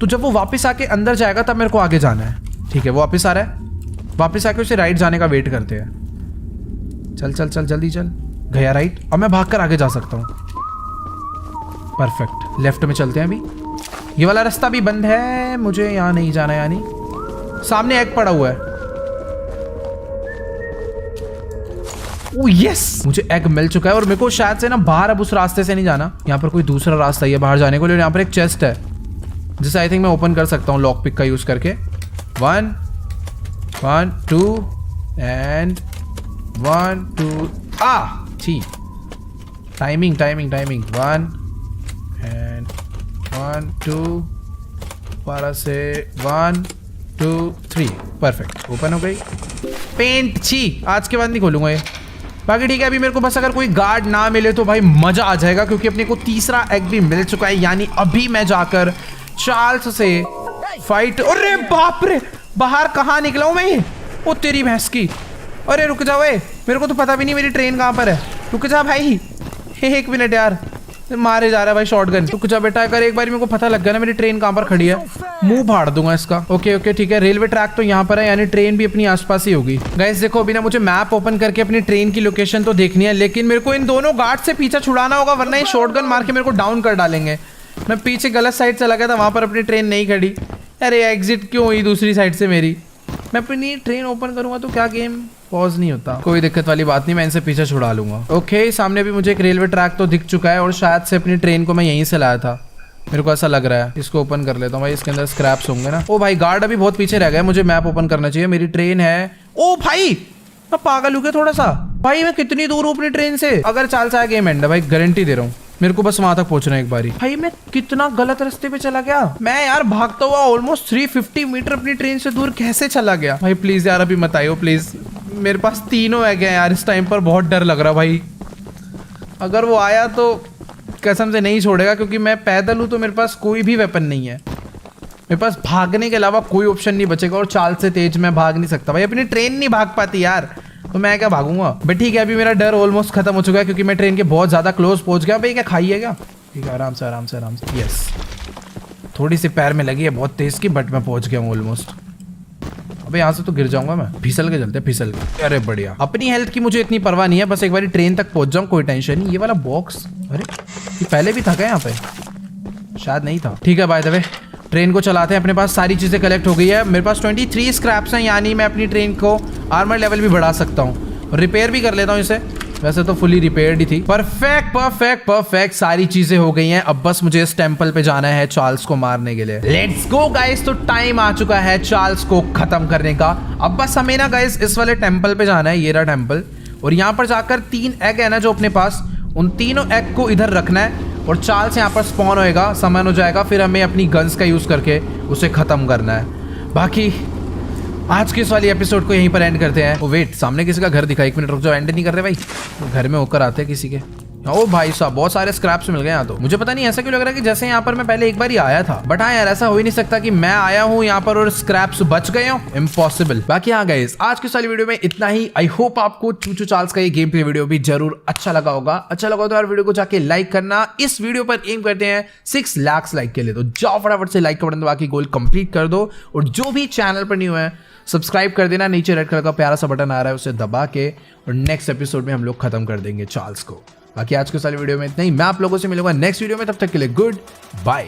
तो जब वो वापस आके अंदर जाएगा तब मेरे को आगे जाना है। ठीक है, वो वापस आ रहा है। वापस आके उसे राइट जाने का वेट करते हैं। चल चल चल जल्दी चल। गया राइट। अब मैं भागकर आगे जा सकता हूँ। परफेक्ट। लेफ्ट में चलते हैं अभी। ये वाला रास्ता भी बंद है, मुझे यहाँ नहीं जाना है। यानी सामने एग पड़ा हुआ है। ओह यस, मुझे एग मिल चुका है और मेरे को शायद से ना बाहर अब उस रास्ते से नहीं जाना। यहाँ पर कोई दूसरा रास्ता ही है बाहर जाने को। लेकिन यहाँ पर एक चेस्ट है जिसे आई थिंक मैं ओपन कर सकता हूँ लॉक पिक का यूज करके। 1 1 2 एंड 1 2। ठीक। Timing timing timing. 1 एंड 1 2। दोबारा से 1 2 3। परफेक्ट। ओपन हो गई। पेंट छी, आज के बाद नहीं खोलूंगा ये। बाकी ठीक है, अभी मेरे को बस अगर कोई गार्ड ना मिले तो भाई मजा आ जाएगा, क्योंकि अपने को तीसरा एग भी मिल चुका है। यानी अभी मैं जाकर चार्ल्स से फाइट। अरे बाप रे, बाहर कहाँ निकला हूँ मैं? ओ तेरी भैंस की। अरे रुक जाओ, मेरे को तो पता भी नहीं मेरी ट्रेन कहाँ पर है। रुक जा भाई, 1 मिनट यार। मारे जा रहा है भाई शॉटगन। रुक जा बेटा, अगर एक बार मेरे को पता लग गया ना मेरी ट्रेन कहाँ पर खड़ी है, मुंह फाड़ दूंगा इसका। ओके ओके ठीक है। रेलवे ट्रैक तो यहाँ पर है, यानी ट्रेन भी अपनी आसपास ही होगी। गाइस देखो, अभी ना मुझे मैप ओपन करके अपनी ट्रेन की लोकेशन तो देखनी है, लेकिन मेरे को इन दोनों गार्ड से पीछा छुड़ाना होगा, वरना ये शॉटगन मार के मेरे को डाउन कर डालेंगे। मैं पीछे गलत साइड चला गया था, वहां पर अपनी ट्रेन नहीं खड़ी। अरे एग्जिट क्यों हुई दूसरी साइड से मेरी? मैं अपनी ट्रेन ओपन करूंगा तो क्या गेम पॉज नहीं होता? कोई दिक्कत वाली बात नहीं, मैं इनसे पीछे छुड़ा लूंगा। ओके, सामने भी मुझे एक रेलवे ट्रैक तो दिख चुका है और शायद से अपनी ट्रेन को मैं यहीं से लाया था, मेरे को ऐसा लग रहा है। इसको ओपन कर लेता हूँ भाई, इसके अंदर स्क्रैप्स होंगे ना। ओ भाई गार्ड अभी बहुत पीछे रह गए, मुझे मैप ओपन करना चाहिए। मेरी ट्रेन है। ओ भाई मैं पागल हूँ क्या थोड़ा सा? भाई मैं कितनी दूर हूँ अपनी ट्रेन से? अगर चाल सा गेम एंड है भाई, गारंटी दे रहा हूँ। मेरे को बस वहां तक पहुंचना है एक बारी। भाई मैं कितना गलत रास्ते पे चला गया। मैं यार भागता हुआ ऑलमोस्ट 350 मीटर अपनी ट्रेन से दूर कैसे चला गया? भाई प्लीज यार अभी मत आइयो प्लीज। मेरे पास तीनों एग हैं यार, इस टाइम पर बहुत डर लग रहा भाई। अगर वो आया तो कसम से नहीं छोड़ेगा, क्योंकि मैं पैदल हूँ तो मेरे पास कोई भी वेपन नहीं है। मेरे पास भागने के अलावा कोई ऑप्शन नहीं बचेगा और चाल से तेज मैं भाग नहीं सकता भाई। अपनी ट्रेन नहीं भाग पाती यार, तो मैं क्या भागूंगा? बट ठीक है, अभी मेरा डर ऑलमोस्ट खत्म हो चुका है, क्योंकि मैं ट्रेन के बहुत ज्यादा क्लोज पहुंच गया। भाई क्या खाइए क्या? ठीक है, आराम से आराम से आराम से। यस, थोड़ी सी पैर में लगी है बहुत तेज की, बट मैं पहुंच गया हूँ ऑलमोस्ट। अबे यहाँ से तो गिर जाऊंगा मैं। फिसल के चलते, फिसल के। अरे बढ़िया, अपनी हेल्थ की मुझे इतनी परवाह नहीं है, बस एक बार ट्रेन तक पहुंच जाऊँ, कोई टेंशन नहीं। ये वाला बॉक्स, अरे ये पहले भी था क्या यहाँ पे? शायद नहीं था। ठीक है, बाय द वे ट्रेन को चलाते हैं। अपने पास सारी चीजें कलेक्ट हो गई है। मेरे पास 23 स्क्रैप्स हैं, यानी मैं अपनी ट्रेन को आर्मर लेवल भी बढ़ा सकता हूँ और रिपेयर भी कर लेता हूँ इसे। वैसे तो फुली रिपेयर्ड ही थी। परफेक्ट परफेक्ट परफेक्ट, सारी चीजें हो गई हैं। अब बस मुझे इस टेंपल पे जाना है चार्ल्स को मारने के लिए। Let's go guys. तो टाइम आ चुका है चार्ल्स को खत्म करने का। अब बस हमें ना गाइस इस वाले टेंपल पे जाना है, ये रहा टेंपल। और यहाँ पर जाकर 3 एग है ना जो अपने पास, उन तीनों एग को इधर रखना है और चार्ल्स यहाँ पर स्पॉन होएगा, समन हो जाएगा, फिर हमें अपनी गन्स का यूज करके उसे खत्म करना है। बाकी आज के इस वाली एपिसोड को यहीं पर एंड करते हैं। ओ वेट, सामने किसी का घर दिखा, 1 मिनट रुक जाओ, एंड नहीं कर रहे भाई, घर में होकर आते हैं किसी के। ओ भाई साहब, बहुत सारे स्क्रैप्स मिल गए यहाँ तो। मुझे पता नहीं ऐसा क्यों लग रहा है कि जैसे यहाँ पर मैं पहले एक बार ही आया था, बट हाँ यार ऐसा हो ही नहीं सकता कि मैं आया हूँ यहाँ पर और स्क्रैप्स बच गए हो, इम्पॉसिबल। बाकी हाँ गाइस, आज की सारी वीडियो में इतना ही। आई होप आपको चूचू चार्ल्स का ये गेम प्ले वीडियो भी जरूर अच्छा लगा होगा। अच्छा लगा तो यार वीडियो को जाके लाइक करना। इस वीडियो पर एम करते हैं 6 लाख लाइक के लिए, तो जाओ फटाफट से लाइक का बटन दबा के गोल कंप्लीट कर दो। और जो भी चैनल पर न्यू है सब्सक्राइब कर देना, नीचे रेड कलर का प्यारा सा बटन आ रहा है उसे दबा के, और नेक्स्ट एपिसोड में हम लोग खत्म कर देंगे चार्ल्स को। बाकी आज के सारी वीडियो में इतना ही। मैं आप लोगों से मिलूंगा नेक्स्ट वीडियो में, तब तक के लिए गुड बाय।